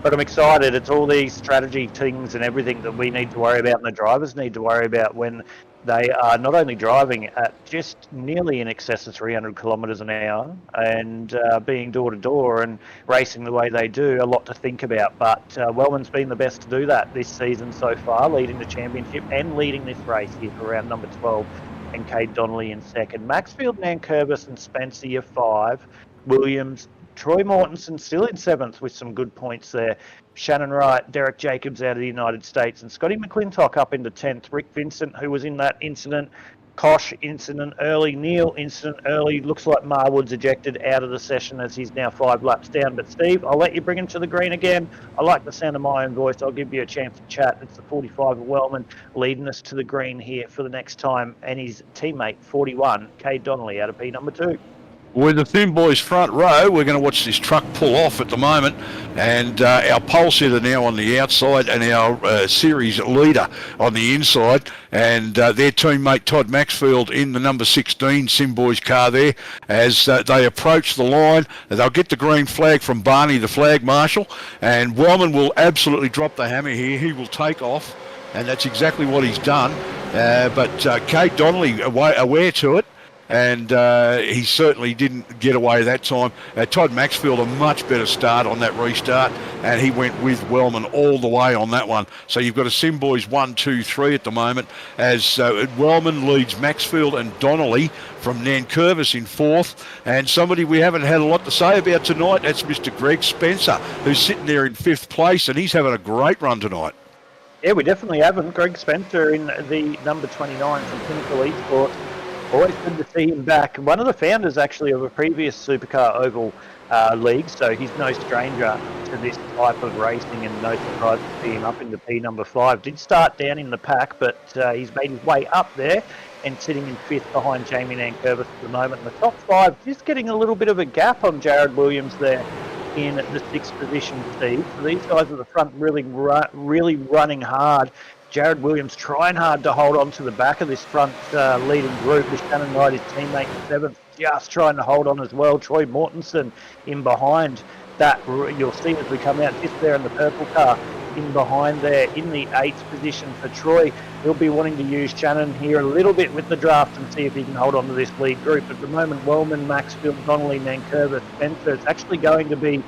But I'm excited. It's all these strategy things and everything that we need to worry about and the drivers need to worry about when they are not only driving at just nearly in excess of 300 kilometres an hour and being door-to-door and racing the way they do, a lot to think about. But Wellman's been the best to do that this season so far, leading the championship and leading this race here for round number 12, and Cade Donnelly in second. Maxfield, Nankervis and Spencer, your 5. Williams, Troy Mortensen still in 7th with some good points there. Shannon Wright, Derek Jacobs out of the United States, and Scotty McClintock up into 10th. Rick Vincent, who was in that incident. Kosh, incident early. Neil, incident early. Looks like Marwood's ejected out of the session as he's now 5 laps down. But Steve, I'll let you bring him to the green again. I like the sound of my own voice. I'll give you a chance to chat. It's the 45 of Wellman leading us to the green here for the next time. And his teammate, 41, Cade Donnelly out of P number 2. With the Thin Boys front row, we're going to watch this truck pull off at the moment, and our pole sitter now on the outside and our series leader on the inside, and their teammate Todd Maxfield in the number 16 Sim Boys car there as they approach the line. They'll get the green flag from Barney, the flag marshal, and Wellman will absolutely drop the hammer here. He will take off, and that's exactly what he's done. But Cade Donnelly aware to it, and he certainly didn't get away that time. Todd Maxfield, a much better start on that restart, and he went with Wellman all the way on that one. So you've got a Sim Boys 1, 2, 3 at the moment, as Wellman leads Maxfield and Donnelly from Nankervis in 4th, and somebody we haven't had a lot to say about tonight, that's Mr. Greg Spencer, who's sitting there in 5th place, and he's having a great run tonight. Yeah, we definitely haven't. Greg Spencer in the number 29 from Pinnacle Esports. Always good to see him back. One of the founders, actually, of a previous Supercar Oval league, so he's no stranger to this type of racing, and no surprise to see him up into P number 5. Did start down in the pack, but he's made his way up there and sitting in 5th behind Jamie Nankervis at the moment. In the top 5, just getting a little bit of a gap on Jared Williams there in the 6th position, Steve. So these guys at the front really running hard. Jared Williams trying hard to hold on to the back of this front leading group, with Shannon Wright, his teammate in 7th, just trying to hold on as well. Troy Mortensen in behind that. You'll see as we come out just there in the purple car in behind there in the 8th position for Troy. He'll be wanting to use Shannon here a little bit with the draft and see if he can hold on to this lead group. At the moment, Wellman, Maxfield, Donnelly, Nankervis, Spencer. It's actually going to be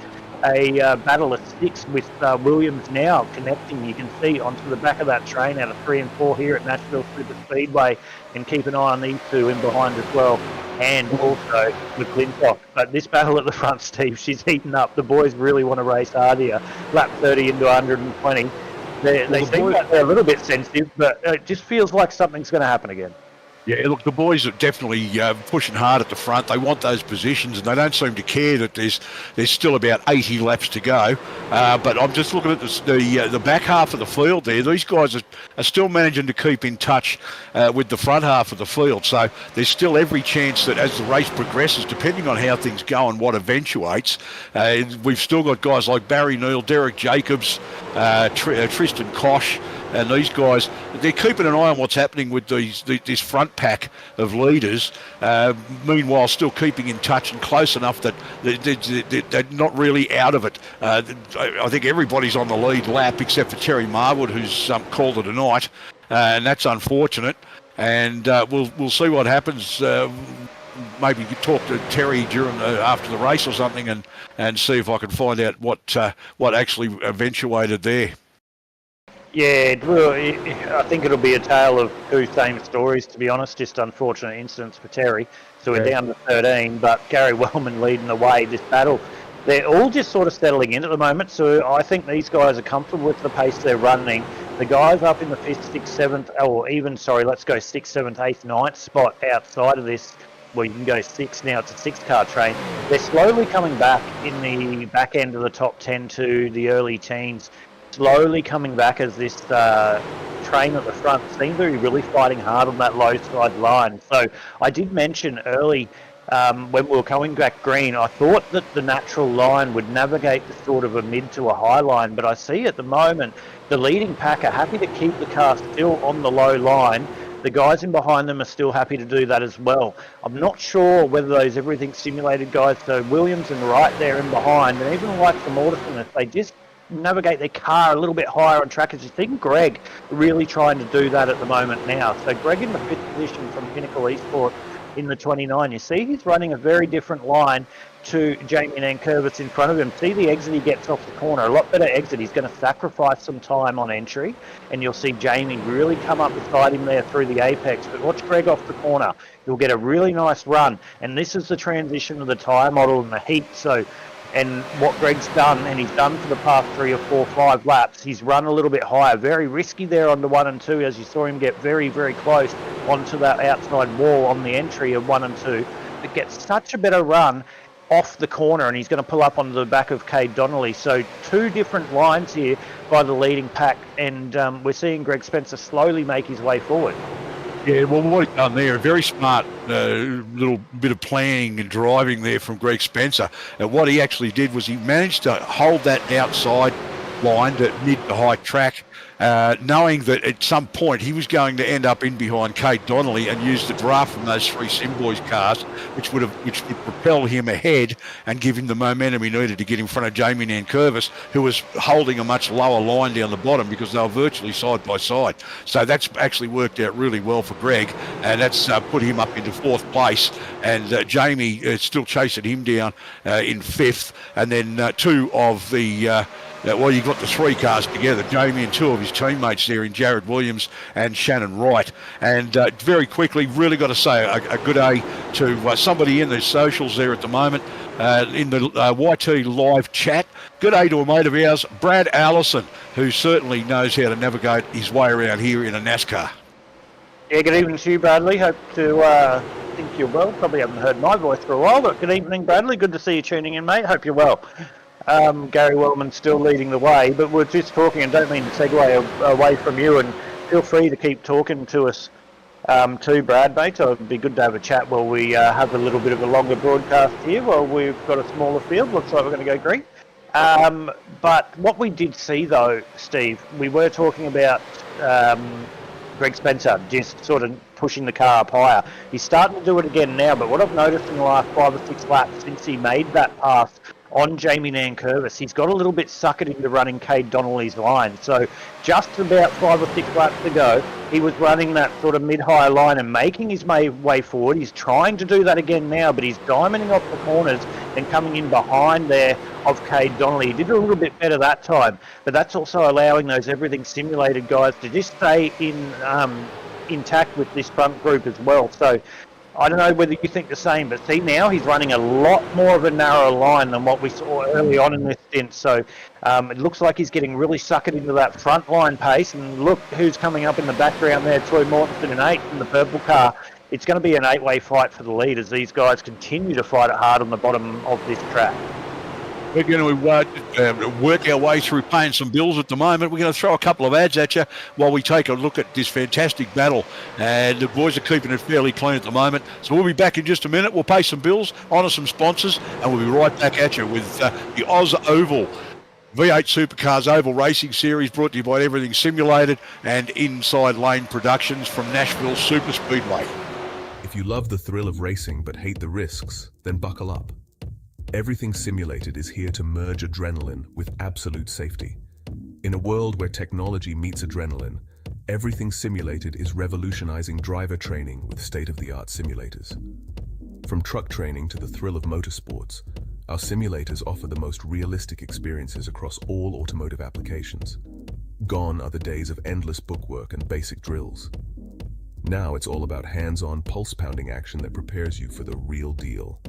a battle of 6 with Williams now connecting, you can see, onto the back of that train out of 3 and 4 here at Nashville Super Speedway, and keep an eye on these two in behind as well, and also McClintock. But this battle at the front, Steve, she's heating up. The boys really want to race hard here. Lap 30 into 120. They seem like they're a little bit sensitive, but it just feels like something's going to happen again. Yeah, look, the boys are definitely pushing hard at the front. They want those positions, and they don't seem to care that there's still about 80 laps to go. But I'm just looking at the back half of the field there. These guys are still managing to keep in touch with the front half of the field. So there's still every chance that as the race progresses, depending on how things go and what eventuates, we've still got guys like Barry Neal, Derek Jacobs, Tristan Koch, and these guys, they're keeping an eye on what's happening with this front pack of leaders, meanwhile still keeping in touch and close enough that they're not really out of it. I think everybody's on the lead lap except for Terry Marwood, who's called it a night, and that's unfortunate. And we'll see what happens. Maybe talk to Terry during after the race or something, and see if I can find out what actually eventuated there. Yeah, I think it'll be a tale of two same stories, to be honest. Just unfortunate incidents for Terry. So we're down to 13, but Gary Wellman leading the way. This battle, they're all just sort of settling in at the moment. So I think these guys are comfortable with the pace they're running. The guys up in the 5th, 6th, 7th, or even, let's go 6th, 7th, 8th, 9th spot outside of this. Well, you can go 6 now. It's a 6-car train. They're slowly coming back in the back end of the top 10 to the early teens. Slowly coming back as this train at the front seems to be really fighting hard on that low side line. So I did mention early when we were coming back green, I thought that the natural line would navigate the sort of a mid to a high line, but I see at the moment the leading pack are happy to keep the car still on the low line. The guys in behind them are still happy to do that as well. I'm not sure whether those everything simulated guys, so Williams and Wright there in behind, and even like the Morrison, if they just navigate their car a little bit higher on track, as you think Greg really trying to do that at the moment now. So Greg in the 5th position from Pinnacle Esports in the 29. You see he's running a very different line to Jamie Nankervis in front of him. See the exit he gets off the corner, a lot better exit. He's going to sacrifice some time on entry, and you'll see Jamie really come up beside him there through the apex. But watch Greg off the corner. He'll get a really nice run, and this is the transition of the tyre model and the heat. So and what Greg's done, and he's done for the past 3 or 4, 5 laps, he's run a little bit higher. Very risky there on the 1 and 2, as you saw him get very, very close onto that outside wall on the entry of 1 and 2. But gets such a better run off the corner, and he's going to pull up onto the back of Cade Donnelly. So 2 different lines here by the leading pack, and we're seeing Greg Spencer slowly make his way forward. Yeah, well, what he's done there, a very smart little bit of planning and driving there from Greg Spencer. And what he actually did was he managed to hold that outside line at mid to high track, knowing that at some point he was going to end up in behind Kate Donnelly and use the draft from those 3 Simboys cars, which would propel him ahead and give him the momentum he needed to get in front of Jamie Nankervis, who was holding a much lower line down the bottom because they were virtually side by side. So that's actually worked out really well for Greg, and that's put him up into 4th place, and Jamie still chasing him down in 5th, and then 2 of the well, you've got the 3 cars together, Jamie and 2 of his teammates there in Jared Williams and Shannon Wright. And very quickly, really got to say a good day to somebody in the socials there at the moment, in the YT live chat. Good day to a mate of ours, Brad Allison, who certainly knows how to navigate his way around here in a NASCAR. Yeah, good evening to you, Bradley. Hope to think you're well. Probably haven't heard my voice for a while, but good evening, Bradley. Good to see you tuning in, mate. Hope you're well. Gary Wellman still leading the way, but we're just talking, and don't mean to segue away from you, and feel free to keep talking to us too, Brad, mate. So it'd be good to have a chat while we have a little bit of a longer broadcast here while we've got a smaller field. Looks like we're going to go green. But what we did see, though, Steve, we were talking about Greg Spencer just sort of pushing the car up higher. He's starting to do it again now, but what I've noticed in the last 5 or 6 laps since he made that pass on Jamie Nankervis, he's got a little bit suckered into running Cade Donnelly's line. So just about 5 or 6 laps ago, he was running that sort of mid-high line and making his way forward. He's trying to do that again now, but he's diamonding off the corners and coming in behind there of Cade Donnelly. He did a little bit better that time, but that's also allowing those everything simulated guys to just stay intact with this front group as well. So I don't know whether you think the same, but see now he's running a lot more of a narrow line than what we saw early on in this stint. So it looks like he's getting really suckered into that front line pace. And look who's coming up in the background there, Troy Mortensen in 8th in the purple car. it's going to be an 8-way fight for the lead as these guys continue to fight it hard on the bottom of this track. We're going to work our way through paying some bills at the moment. We're going to throw a couple of ads at you while we take a look at this fantastic battle. And the boys are keeping it fairly clean at the moment. So we'll be back in just a minute. We'll pay some bills, honour some sponsors, and we'll be right back at you with the Oz Oval V8 Supercars Oval Racing Series, brought to you by Everything Simulated and Inside Lane Productions from Nashville Super Speedway. If you love the thrill of racing but hate the risks, then buckle up. Everything Simulated is here to merge adrenaline with absolute safety. In a world where technology meets adrenaline, Everything Simulated is revolutionizing driver training with state-of-the-art simulators. From truck training to the thrill of motorsports, our simulators offer the most realistic experiences across all automotive applications. Gone are the days of endless bookwork and basic drills. Now it's all about hands-on, pulse-pounding action that prepares you for the real deal.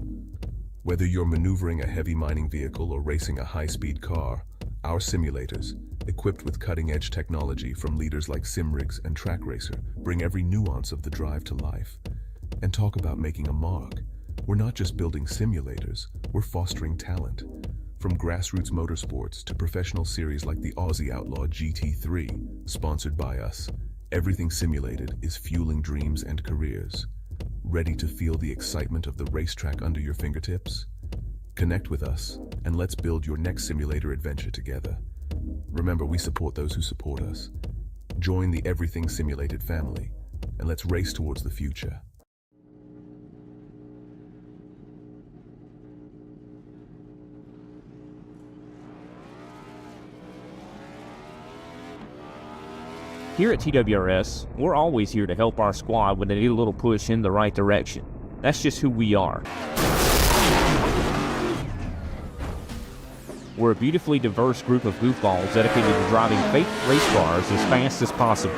Whether you're maneuvering a heavy mining vehicle or racing a high-speed car, our simulators, equipped with cutting-edge technology from leaders like SimRigs and Track Racer, bring every nuance of the drive to life. And talk about making a mark. We're not just building simulators, we're fostering talent. From grassroots motorsports to professional series like the Aussie Outlaw GT3, sponsored by us, Everything Simulated is fueling dreams and careers. Ready to feel the excitement of the racetrack under your fingertips? Connect with us, and let's build your next simulator adventure together. Remember, we support those who support us. Join the Everything Simulated family, and let's race towards the future. Here at TWRS, we're always here to help our squad when they need a little push in the right direction. That's just who we are. We're a beautifully diverse group of goofballs dedicated to driving fake race cars as fast as possible.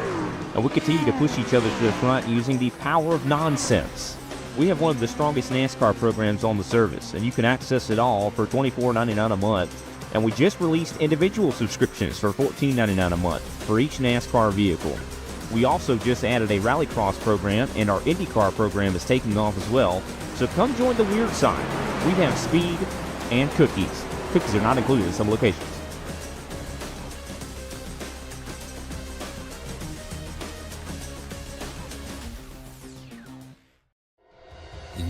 And we continue to push each other to the front using the power of nonsense. We have one of the strongest NASCAR programs on the service, and you can access it all for $24.99 a month. And we just released individual subscriptions for $14.99 a month for each NASCAR vehicle. We also just added a rallycross program, and our IndyCar program is taking off as well. So come join the weird side. We have speed and cookies. Cookies are not included in some locations.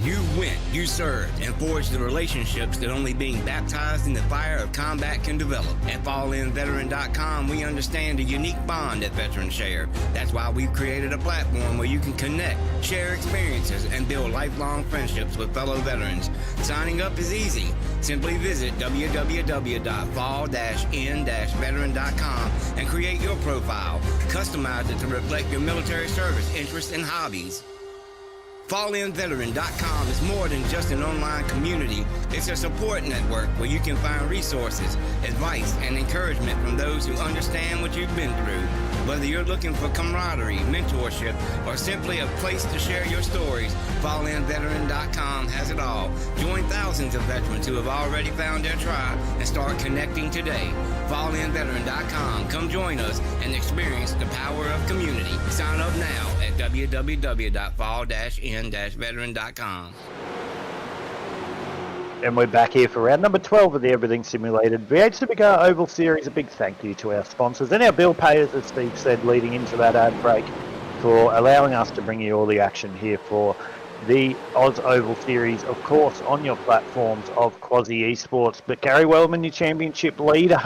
You went, you served, and forged the relationships that only being baptized in the fire of combat can develop. At FallInVeteran.com, we understand the unique bond that veterans share. That's why we've created a platform where you can connect, share experiences, and build lifelong friendships with fellow veterans. Signing up is easy. Simply visit www.fall-in-veteran.com and create your profile. Customize it to reflect your military service, interests, and hobbies. FallInVeteran.com is more than just an online community. It's a support network where you can find resources, advice, and encouragement from those who understand what you've been through. Whether you're looking for camaraderie, mentorship, or simply a place to share your stories, FallInVeteran.com has it all. Join thousands of veterans who have already found their tribe and start connecting today. FallInVeteran.com. Come join us and experience the power of community. Sign up now at www.fall-in-veteran.com. And we're back here for round number 12 of the Everything Simulated V8 Supercar Oval Series. A big thank you to our sponsors and our bill payers, as Steve said, leading into that ad break, for allowing us to bring you all the action here for the Oz Oval Series, of course, on your platforms of Quasi Esports. But Gary Wellman, your championship leader,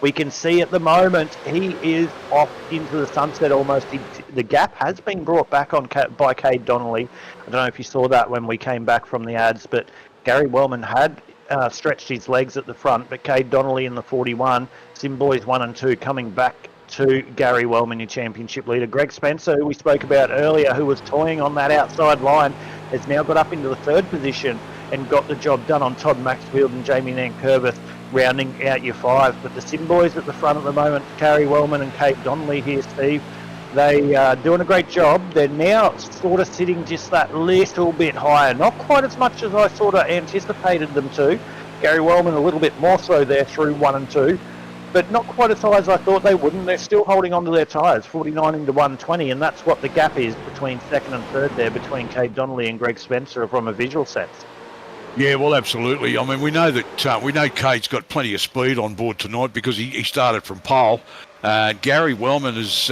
we can see at the moment he is off into the sunset almost. The gap has been brought back on by Cade Donnelly. I don't know if you saw that when we came back from the ads, but Gary Wellman had stretched his legs at the front, but Cade Donnelly in the 41, Sim Boys 1 and 2 coming back to Gary Wellman, your championship leader. Greg Spencer, who we spoke about earlier, who was toying on that outside line, has now got up into the third position and got the job done on Todd Maxfield and Jamie Nankervis, rounding out your five. But the Sim Boys at the front at the moment, Gary Wellman and Cade Donnelly here, Steve, they are doing a great job. They're now sort of sitting just that little bit higher, not quite as much as I sort of anticipated them to. Gary Wellman a little bit more so there through 1 and 2. but not quite as high as I thought they would, and they're still holding on to their tyres, 49 into 120, and that's what the gap is between second and third there, between Cade Donnelly and Greg Spencer from a visual sense. Yeah, well, absolutely. I mean, we know that Cade's got plenty of speed on board tonight because he started from pole. Gary Wellman has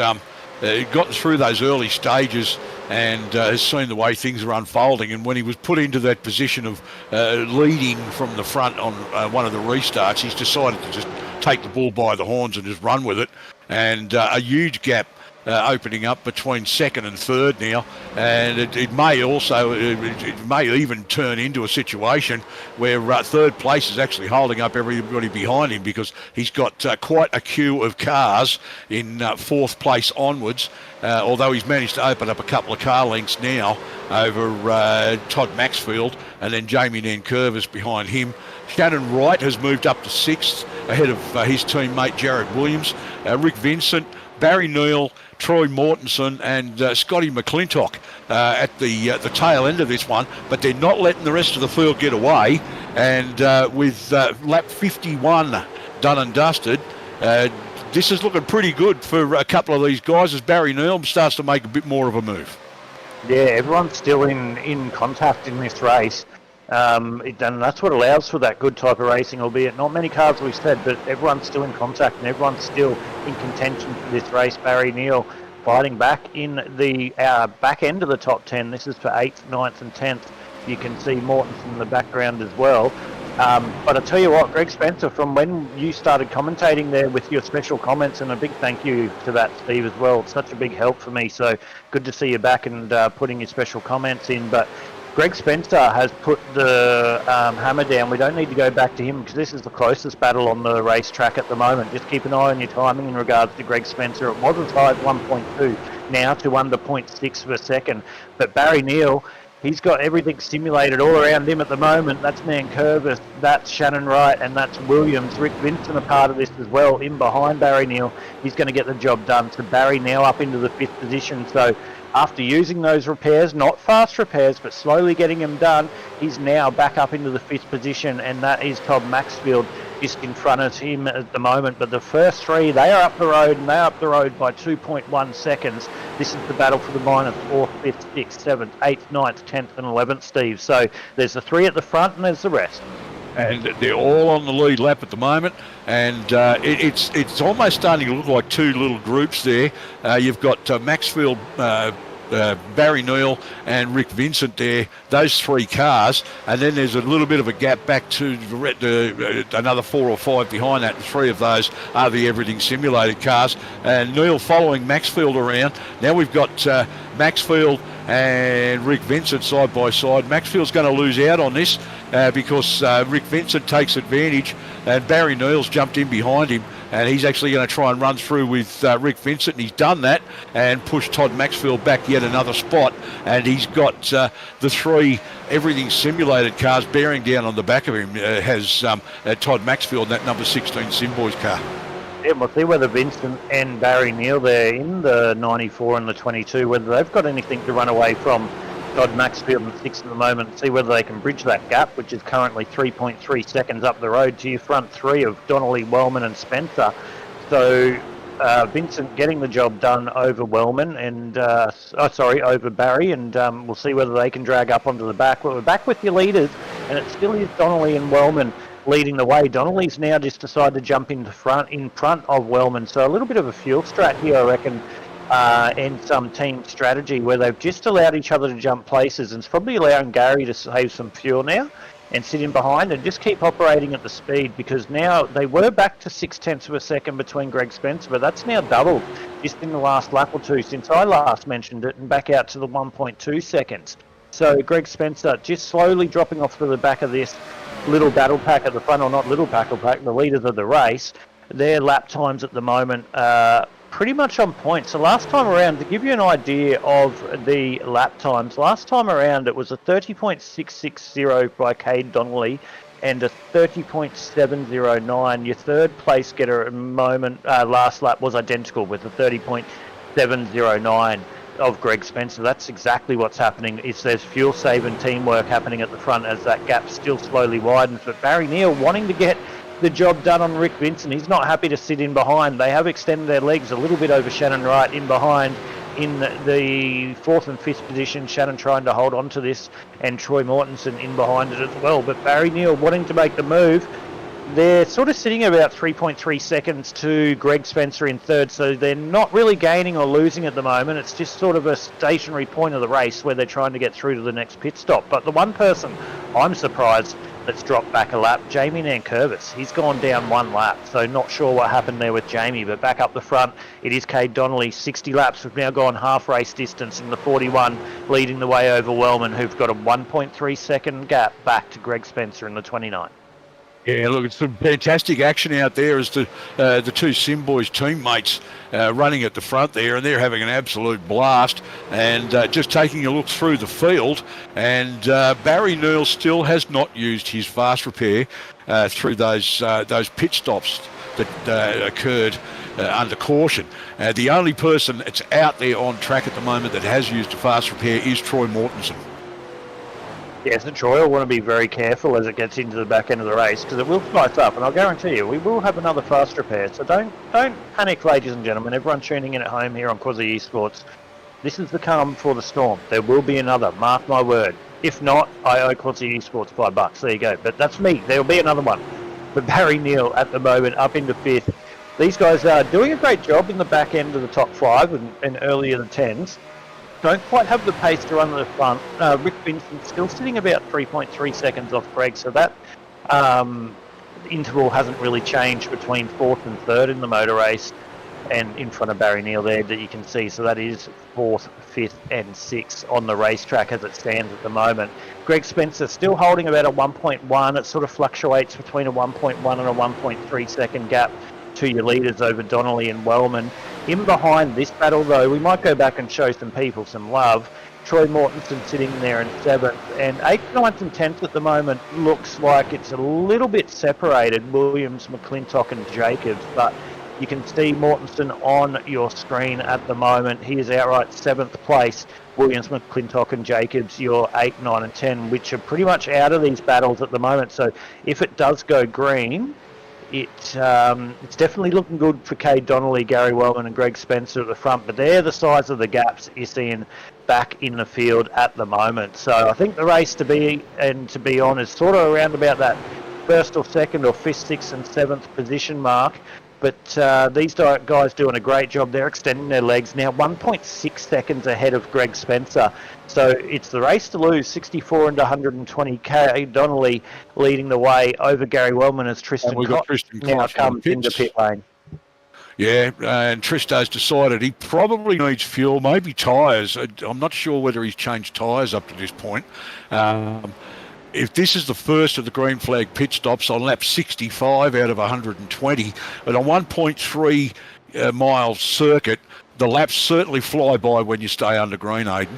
gotten through those early stages and has seen the way things are unfolding. And when he was put into that position of leading from the front on one of the restarts, he's decided to just take the bull by the horns and just run with it. And a huge gap opening up between second and third now, and it may also it may even turn into a situation where third place is actually holding up everybody behind him, because he's got quite a queue of cars in fourth place onwards, although he's managed to open up a couple of car lengths now over Todd Maxfield, and then Jamie Nankervis behind him. Shannon Wright has moved up to sixth ahead of his teammate Jared Williams. Rick Vincent, Barry Neal, Troy Mortensen and Scotty McClintock at the tail end of this one, but they're not letting the rest of the field get away. And with lap 51 done and dusted, this is looking pretty good for a couple of these guys as Barry Neal starts to make a bit more of a move. Yeah, everyone's still in contact in this race. And that's what allows for that good type of racing, albeit not many cars, we said, but everyone's still in contact and everyone's still in contention for this race. Barry Neal fighting back in the back end of the top 10. This is for 8th, 9th and 10th. You can see Mortensen in the background as well. But I tell you what, Greg Spencer, from when you started commentating there with your special comments, and a big thank you to that, Steve, as well. It's such a big help for me, so good to see you back and putting your special comments in. But Greg Spencer has put the hammer down. We don't need to go back to him because this is the closest battle on the racetrack at the moment. Just keep an eye on your timing in regards to Greg Spencer. It was as high as 1.2, now to under 0.6 per second. But Barry Neal, he's got everything simulated all around him at the moment. That's Nankervis, that's Shannon Wright, and that's Williams. Rick Vincent a part of this as well, in behind Barry Neal. He's going to get the job done. So Barry now up into the 5th position. So after using those repairs, not fast repairs, but slowly getting them done, he's now back up into the 5th position, and that is Todd Maxfield just in front of him at the moment. But the first three, they are up the road, and they're up the road by 2.1 seconds. This is the battle for the minus 4th, 5th, 6th, 7th, 8th, 9th, 10th and 11th, Steve. So there's the three at the front and there's the rest. And they're all on the lead lap at the moment, and it's almost starting to look like two little groups there. You've got Maxfield, Barry Neal and Rick Vincent there, those three cars, and then there's a little bit of a gap back to another 4 or 5 behind that, and 3 of those are the Everything Simulated cars, and Neal following Maxfield around. Now we've got Maxfield and Rick Vincent side by side. Maxfield's going to lose out on this because Rick Vincent takes advantage, and Barry Neal's jumped in behind him, and he's actually going to try and run through with Rick Vincent, and he's done that and pushed Todd Maxfield back yet another spot, and he's got the 3 Everything Simulated cars bearing down on the back of him. Has Todd Maxfield, that number 16 Simboys car. Yeah, we'll see whether Vincent and Barry Neal there in the 94 and the 22, whether they've got anything to run away from Todd Maxfield in 6th at the moment, see whether they can bridge that gap, which is currently 3.3 seconds up the road to your front 3 of Donnelly, Wellman and Spencer. So Vincent getting the job done over Wellman and over Barry, and we'll see whether they can drag up onto the back. Well, we're back with your leaders, and it still is Donnelly and Wellman leading the way. Donnelly's now just decided to jump in front of Wellman, so a little bit of a fuel strat here, I reckon, and some team strategy where they've just allowed each other to jump places, and it's probably allowing Gary to save some fuel now and sit in behind and just keep operating at the speed, because now they were back to 0.6 of a second between Greg Spencer, but that's now doubled just in the last lap or two since I last mentioned it, and back out to the 1.2 seconds. So Greg Spencer just slowly dropping off to the back of this little battle pack at the front, or not little battle pack, the leaders of the race. Their lap times at the moment pretty much on point. So last time around, to give you an idea of the lap times, last time around it was a 30.660 by Cade Donnelly and a 30.709. Your third place getter at the moment, last lap, was identical with a 30.709 of Greg Spencer. That's exactly what's happening. There's fuel saving teamwork happening at the front as that gap still slowly widens. But Barry Neal wanting to get the job done on Rick Vincent. He's not happy to sit in behind. They have extended their legs a little bit over Shannon Wright in behind in the 4th and 5th position. Shannon trying to hold on to this, and Troy Mortensen in behind it as well. But Barry Neal wanting to make the move. They're sort of sitting about 3.3 seconds to Greg Spencer in third, so they're not really gaining or losing at the moment. It's just sort of a stationary point of the race where they're trying to get through to the next pit stop. But the one person I'm surprised that's dropped back a lap, Jamie Nankervis. He's gone down 1 lap, so not sure what happened there with Jamie. But back up the front, it is Cade Donnelly. 60 laps. We've now gone half race distance in the 41, leading the way over Wellman, who've got a 1.3 second gap back to Greg Spencer in the 29. Yeah, look, it's some fantastic action out there as the two Simboys teammates running at the front there, and they're having an absolute blast and just taking a look through the field. And Barry Neal still has not used his fast repair through those pit stops that occurred under caution. The only person that's out there on track at the moment that has used a fast repair is Troy Mortensen. Yes, and Troy will want to be very careful as it gets into the back end of the race, because it will spice up, and I'll guarantee you we will have another fast repair. So don't panic, ladies and gentlemen. Everyone tuning in at home here on Quasi Esports, this is the calm before the storm. There will be another, mark my word. If not, I owe Quasi Esports $5. There you go. But that's me. There will be another one. But Barry Neal at the moment up into 5th. These guys are doing a great job in the back end of the top 5 and earlier the 10s. Don't quite have the pace to run to the front. Rick Vincent still sitting about 3.3 seconds off Greg, so that interval hasn't really changed between 4th and 3rd in the motor race, and in front of Barry Neal there that you can see. So that is 4th, 5th and 6th on the racetrack as it stands at the moment. Greg Spencer still holding about a 1.1. It sort of fluctuates between a 1.1 and a 1.3 second gap to your leaders over Donnelly and Wellman. In behind this battle, though, we might go back and show some people some love. Troy Mortensen sitting there in 7th, and 8th, 9th and 10th at the moment looks like it's a little bit separated, Williams, McClintock and Jacobs, but you can see Mortensen on your screen at the moment. He is outright 7th place. Williams, McClintock and Jacobs, your 8, 9 and 10, which are pretty much out of these battles at the moment. So if it does go green, it's definitely looking good for Cade Donnelly, Gary Wellman and Greg Spencer at the front, but they're the size of the gaps you're seeing back in the field at the moment. So I think the race to be on is sort of around about that 1st or 2nd or 5th, 6th and 7th position mark. But these guys doing a great job. They're extending their legs now 1.6 seconds ahead of Greg Spencer. So it's the race to lose, 64 and 120. Cade Donnelly leading the way over Gary Wellman as Tristan Koch now comes into pit lane. Yeah, and Tristo's decided he probably needs fuel, maybe tyres. I'm not sure whether he's changed tyres up to this point. If this is the first of the green flag pit stops on lap 65 out of 120, and a 1.3 mile circuit, the laps certainly fly by when you stay under green, Aidan.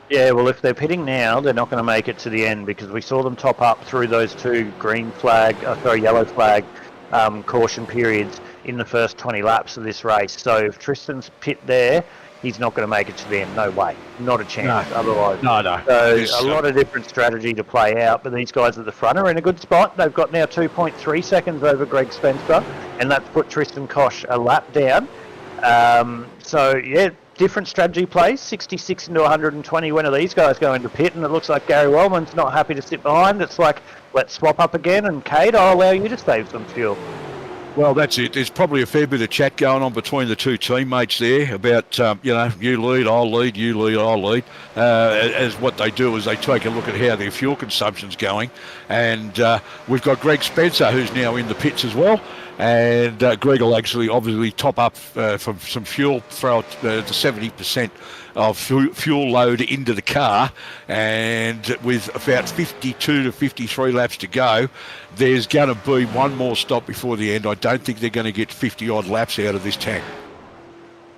Yeah, well, if they're pitting now, they're not going to make it to the end, because we saw them top up through those two yellow flag caution periods in the first 20 laps of this race. So if Tristan's pit there, he's not going to make it to the end. No way. Not a chance. Otherwise. No. So a lot of different strategy to play out, but these guys at the front are in a good spot. They've got now 2.3 seconds over Greg Spencer, and that's put Tristan Koch a lap down. So, yeah, different strategy plays. 66 into 120. When are these guys going to pit? And it looks like Gary Wellman's not happy to sit behind. It's like, let's swap up again, and Cade, I'll allow you to save some fuel. Well, that's it. There's probably a fair bit of chat going on between the two teammates there about, you lead, I'll lead, you lead, I'll lead. As what they do is they take a look at how their fuel consumption's going. And we've got Greg Spencer, who's now in the pits as well. And Greg will actually obviously top up from some fuel, throw the 70% of fuel load into the car, and with about 52 to 53 laps to go, there's going to be one more stop before the end. I don't think they're going to get 50 odd laps out of this tank.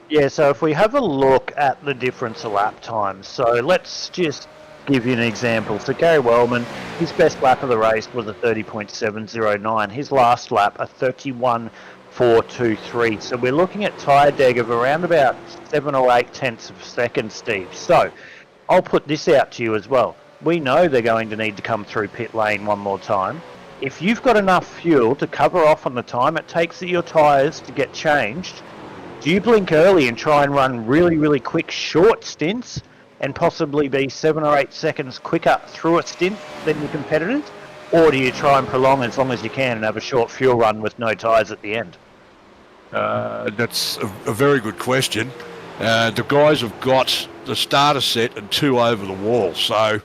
Yeah, so if we have a look at the difference of lap times, so let's just give you an example. So Gary Wellman, his best lap of the race was a 30.709. His last lap, a 31.423. So we're looking at tyre deg of around about 7 or 8 tenths of a second, Steve. So I'll put this out to you as well. We know they're going to need to come through pit lane one more time. if you've got enough fuel to cover off on the time it takes your tyres to get changed, do you blink early and try and run really, really quick short stints and possibly be 7 or 8 seconds quicker through a stint than your competitors? Or do you try and prolong as long as you can and have a short fuel run with no tyres at the end? That's a very good question. The guys have got the starter set and 2 over the wall, so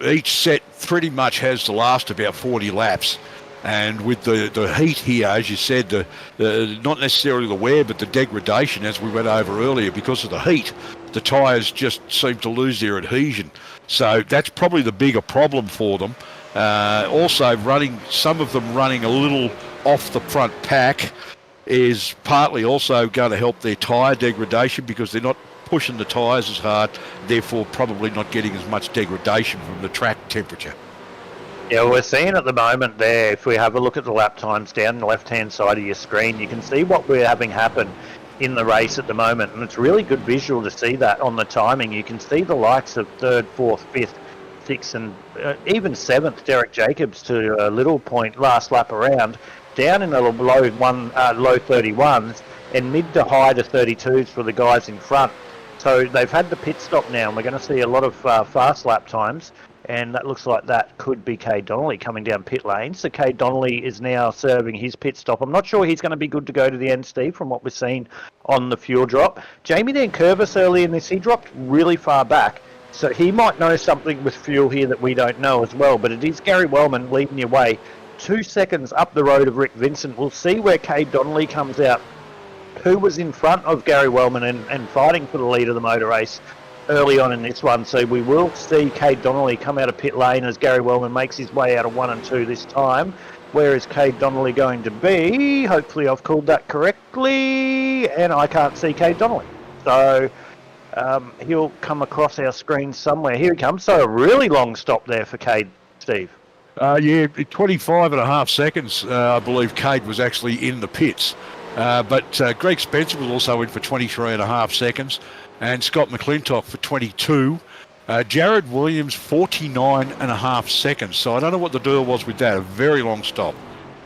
each set pretty much has to last about 40 laps. And with the heat here, as you said, not necessarily the wear, but the degradation, as we went over earlier, because of the heat, the tyres just seem to lose their adhesion. So that's probably the bigger problem for them. Also, some of them running a little off the front pack is partly also going to help their tyre degradation, because they're not pushing the tyres as hard, therefore probably not getting as much degradation from the track temperature. Yeah, we're seeing at the moment there, if we have a look at the lap times down the left-hand side of your screen, you can see what we're having happen in the race at the moment, and it's really good visual to see that on the timing. You can see the likes of 3rd, 4th, 5th, 6th and even 7th, Derek Jacobs to a little point last lap around, down in the low 31s and mid to high to 32s for the guys in front. So they've had the pit stop now, and we're going to see a lot of fast lap times, and that looks like that could be Cade Donnelly coming down pit lane. So Cade Donnelly is now serving his pit stop. I'm not sure he's going to be good to go to the end, Steve, from what we've seen on the fuel drop. Jamie Curvis early in this, he dropped really far back, so he might know something with fuel here that we don't know as well, but it is Gary Wellman leading your way 2 seconds up the road of Rick Vincent. We'll see where Cade Donnelly comes out, who was in front of Gary Wellman and fighting for the lead of the motor race early on in this one. So we will see Cade Donnelly come out of pit lane as Gary Wellman makes his way out of 1 and 2 this time. Where is Cade Donnelly going to be? Hopefully I've called that correctly, and I can't see Cade Donnelly. So he'll come across our screen somewhere. Here he comes. So a really long stop there for Cade, Steve. 25 and a half seconds, I believe Cade was actually in the pits. But Greg Spencer was also in for 23 and a half seconds, and Scott McClintock for 22. Jared Williams, 49 and a half seconds. So I don't know what the deal was with that. A very long stop.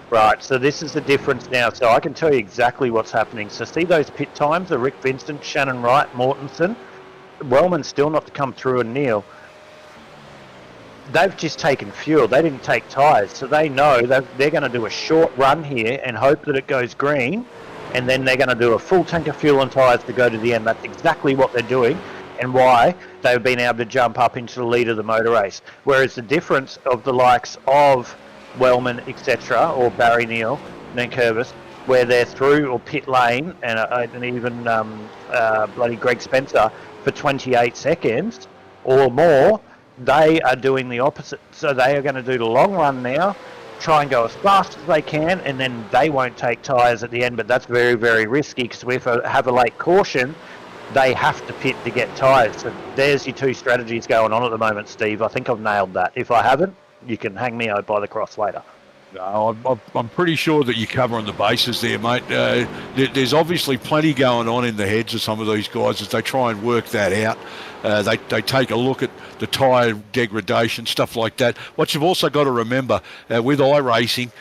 Right, so this is the difference now. So I can tell you exactly what's happening. So see those pit times are Rick Vincent, Shannon Wright, Mortensen. Wellman's still not to come through, and Neil. They've just taken fuel. They didn't take tyres, so they know that they're going to do a short run here and hope that it goes green, and then they're going to do a full tank of fuel and tyres to go to the end. That's exactly what they're doing, and why they've been able to jump up into the lead of the motor race. Whereas the difference of the likes of Wellman, etc., or Barry Neal, Nankervis, where they're through or pit lane, and even bloody Greg Spencer for 28 seconds or more, they are doing the opposite. So they are going to do the long run now, try and go as fast as they can, and then they won't take tyres at the end. But that's very, very risky, because if they have a late caution, they have to pit to get tyres. So there's your 2 strategies going on at the moment, Steve. I think I've nailed that. If I haven't, you can hang me out by the cross later. No, I'm pretty sure that you're covering the bases there, mate. There's obviously plenty going on in the heads of some of these guys as they try and work that out. They take a look at the tyre degradation, stuff like that. What you've also got to remember with iRacing,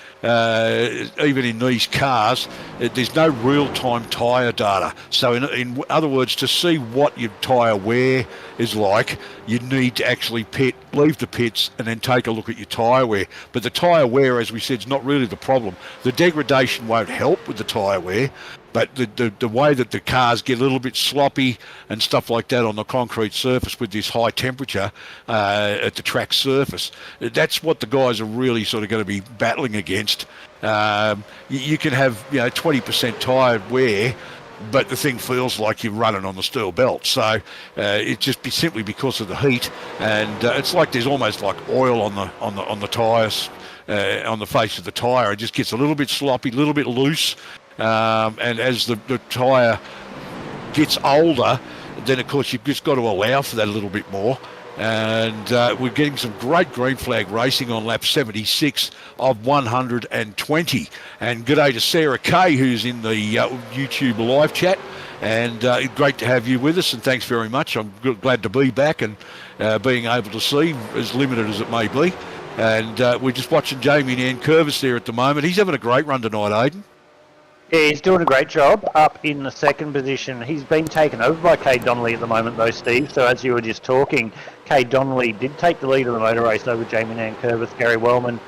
even in these cars, there's no real-time tyre data. So in other words, to see what your tyre wear is like, you need to actually leave the pits and then take a look at your tyre wear. But the tyre wear, as we said, is not really the problem. The degradation won't help with the tyre wear, but the way that the cars get a little bit sloppy and stuff like that on the concrete surface with this high temperature at the track surface, that's what the guys are really sort of going to be battling against. You can have 20% tyre wear, but the thing feels like you're running on the steel belt. So it just be simply because of the heat, and it's like there's almost like oil on the tyres, on the face of the tyre. It just gets a little bit sloppy, a little bit loose. And as the tyre gets older, then of course you've just got to allow for that a little bit more. And we're getting some great green flag racing on lap 76 of 120. And good day to Sarah Kay, who's in the YouTube live chat. And great to have you with us, and thanks very much. I'm glad to be back and being able to see, as limited as it may be. And we're just watching Jamie Nankervis there at the moment. He's having a great run tonight, Aidan. Yeah, he's doing a great job up in the second position. He's been taken over by Cade Donnelly at the moment, though, Steve. So as you were just talking, Cade Donnelly did take the lead of the motor race over Jamie Nankervis, Gary Wellman.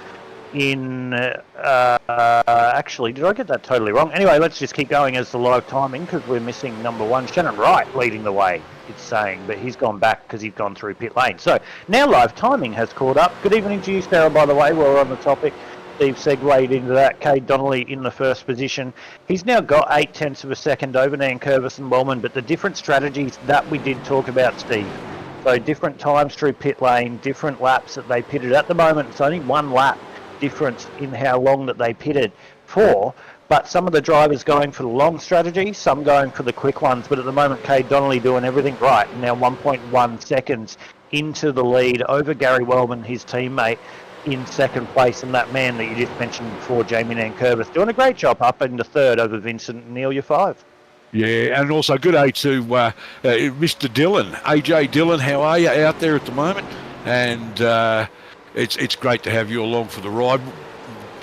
Actually, did I get that totally wrong? Anyway, let's just keep going as the live timing because we're missing number one. Shannon Wright leading the way, it's saying, but he's gone back because he's gone through pit lane. So now live timing has caught up. Good evening to you, Sarah, by the way, while we're on the topic. Steve segued into that. Cade Donnelly in the first position. He's now got 0.8 of a second over Nankervis and Wellman, but the different strategies that we did talk about, Steve. So different times through pit lane, different laps that they pitted. At the moment, it's only 1 lap difference in how long that they pitted for, but some of the drivers going for the long strategy, some going for the quick ones, but at the moment Cade Donnelly doing everything right, now 1.1 seconds into the lead over Gary Wellman, his teammate, in second place, and that man that you just mentioned before, Jamie Nankervis, doing a great job up into third over Vincent Neil, 5. Yeah, and also good day to Mr. Dillon, AJ Dillon. How are you out there at the moment? And it's great to have you along for the ride.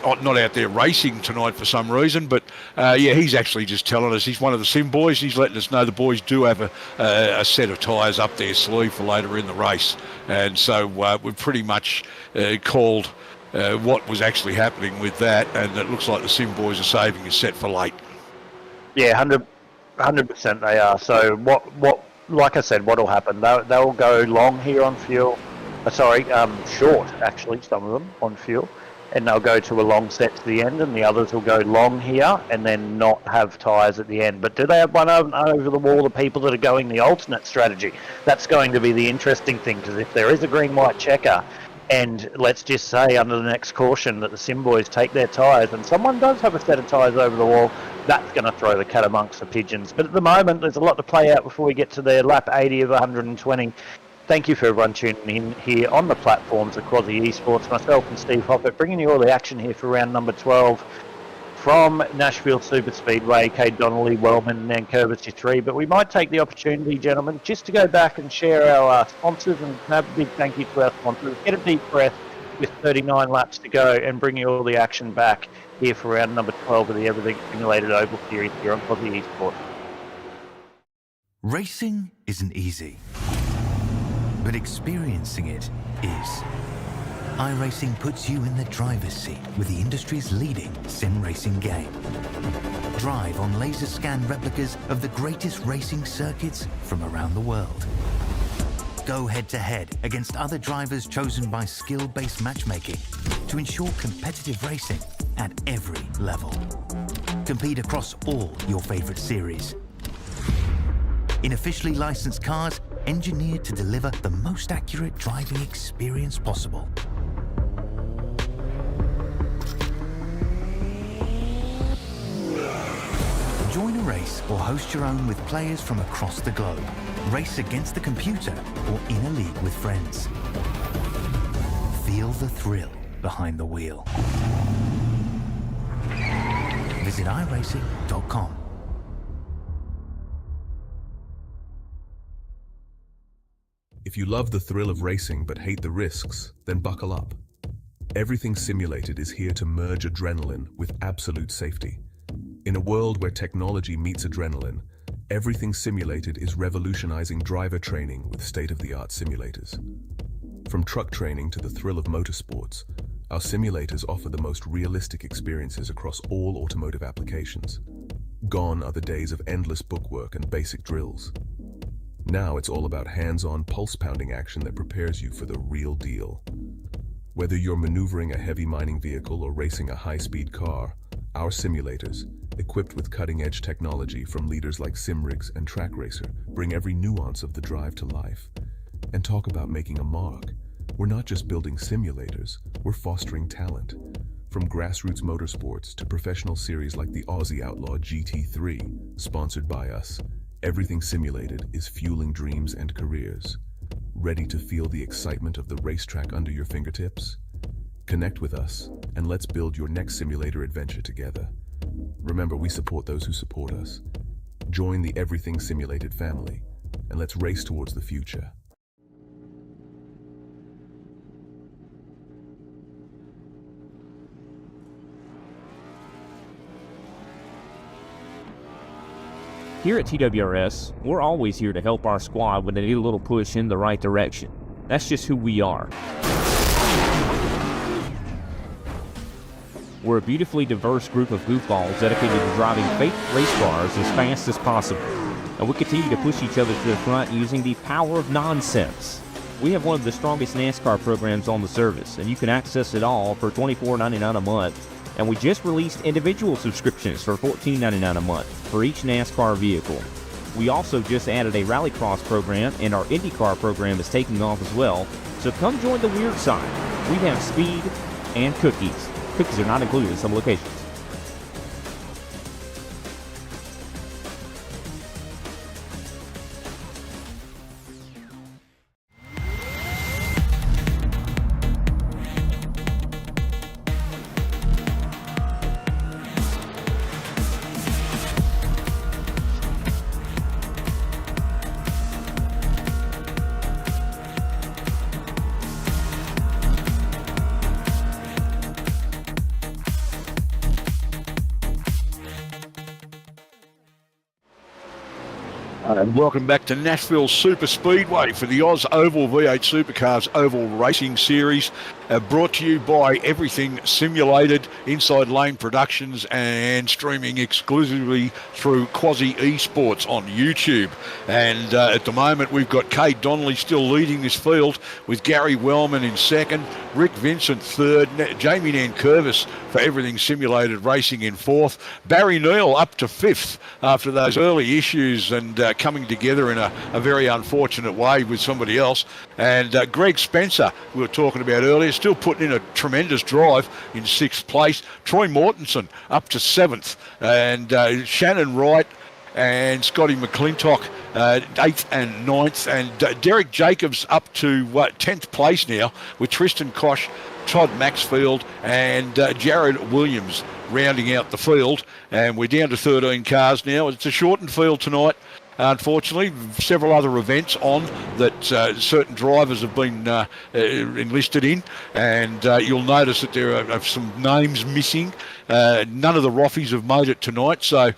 Not out there racing tonight for some reason, but yeah, he's actually just telling us he's one of the sim boys. He's letting us know the boys do have a set of tyres up their sleeve for later in the race, and so we've pretty much called what was actually happening with that, and it looks like the sim boys are saving a set for late. Yeah, 100% they are. So what? Like I said, what will happen? They'll go long here on fuel. Short actually, some of them on fuel. And they'll go to a long set to the end, and the others will go long here and then not have tyres at the end. But do they have one over the wall, the people that are going the alternate strategy? That's going to be the interesting thing, because if there is a green-white checker, and let's just say under the next caution that the sim boys take their tyres and someone does have a set of tyres over the wall, that's going to throw the cat amongst the pigeons. But at the moment, there's a lot to play out before we get to their lap 80 of 120. Thank you for everyone tuning in here on the platforms of Quasi Esports. Myself and Steve Hoppert bringing you all the action here for round number 12 from Nashville Super Speedway. Cade Donnelly, Wellman, Nankervis, your 3. But we might take the opportunity, gentlemen, just to go back and share our sponsors and have a big thank you to our sponsors. Get a deep breath with 39 laps to go and bring you all the action back here for round number 12 of the Everything Simulated Oval Series here on Quasi Esports. Racing isn't easy, but experiencing it is. iRacing puts you in the driver's seat with the industry's leading sim racing game. Drive on laser scan replicas of the greatest racing circuits from around the world. Go head to head against other drivers chosen by skill-based matchmaking to ensure competitive racing at every level. Compete across all your favorite series. In officially licensed cars, engineered to deliver the most accurate driving experience possible. Join a race or host your own with players from across the globe. Race against the computer or in a league with friends. Feel the thrill behind the wheel. Visit iRacing.com. If you love the thrill of racing but hate the risks, then buckle up. Everything Simulated is here to merge adrenaline with absolute safety. In a world where technology meets adrenaline, Everything Simulated is revolutionizing driver training with state-of-the-art simulators. From truck training to the thrill of motorsports, our simulators offer the most realistic experiences across all automotive applications. Gone are the days of endless bookwork and basic drills. Now it's all about hands-on, pulse-pounding action that prepares you for the real deal. Whether you're maneuvering a heavy mining vehicle or racing a high-speed car, our simulators, equipped with cutting-edge technology from leaders like Simrigs and Track Racer, bring every nuance of the drive to life. And talk about making a mark. We're not just building simulators, we're fostering talent. From grassroots motorsports to professional series like the Aussie Outlaw GT3, sponsored by us, Everything Simulated is fueling dreams and careers. Ready to feel the excitement of the racetrack under your fingertips? Connect with us, and let's build your next simulator adventure together. Remember, we support those who support us. Join the Everything Simulated family, and let's race towards the future. Here at TWRS, we're always here to help our squad when they need a little push in the right direction. That's just who we are. We're a beautifully diverse group of goofballs dedicated to driving fake race cars as fast as possible. And we continue to push each other to the front using the power of nonsense. We have one of the strongest NASCAR programs on the service, and you can access it all for $24.99 a month. And we just released individual subscriptions for $14.99 a month for each NASCAR vehicle. We also just added a Rallycross program, and our IndyCar program is taking off as well. So come join the weird side. We have speed and cookies. Cookies are not included in some locations. And welcome back to Nashville Super Speedway for the Oz Oval V8 Supercars Oval Racing Series, brought to you by Everything Simulated, Inside Lane Productions, and streaming exclusively through Quasi Esports on YouTube. And at the moment, we've got Kate Donnelly still leading this field, with Gary Wellman in second, Rick Vincent third, Jamie Nankervis for Everything Simulated Racing in fourth, Barry Neal up to fifth after those early issues and coming together in a very unfortunate way with somebody else. And Greg Spencer, we were talking about earlier, still putting in a tremendous drive in sixth place. Troy Mortensen up to seventh, and Shannon Wright and Scotty McClintock 8th and 9th, and Derek Jacobs up to 10th place now, with Tristan Koch, Todd Maxfield and Jared Williams rounding out the field. And we're down to 13 cars now. It's a shortened field tonight, unfortunately. Several other events on that certain drivers have been enlisted in, and you'll notice that there are some names missing. None of the Roffies have made it tonight, so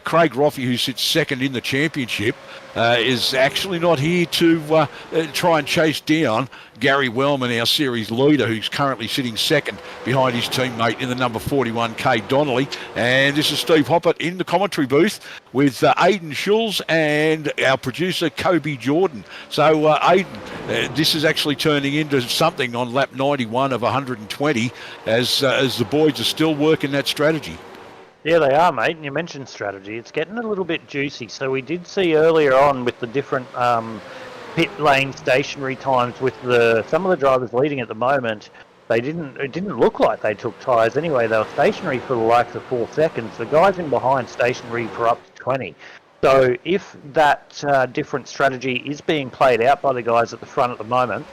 Craig Roffey, who sits second in the championship, is actually not here to try and chase down Gary Wellman, our series leader, who's currently sitting second behind his teammate in the number 41, Kate Donnelly. And this is Steve Hoppert in the commentary booth with Aidan Schulz and our producer, Kobe Jordan. So, Aidan, this is actually turning into something on lap 91 of 120 as the boys are still working that strategy. Yeah, they are, mate. And you mentioned strategy. It's getting a little bit juicy. So we did see earlier on with the different pit lane stationary times with some of the drivers leading at the moment. It didn't look like they took tyres anyway. They were stationary for the likes of 4 seconds. The guys in behind stationary for up to 20. So if that different strategy is being played out by the guys at the front at the moment,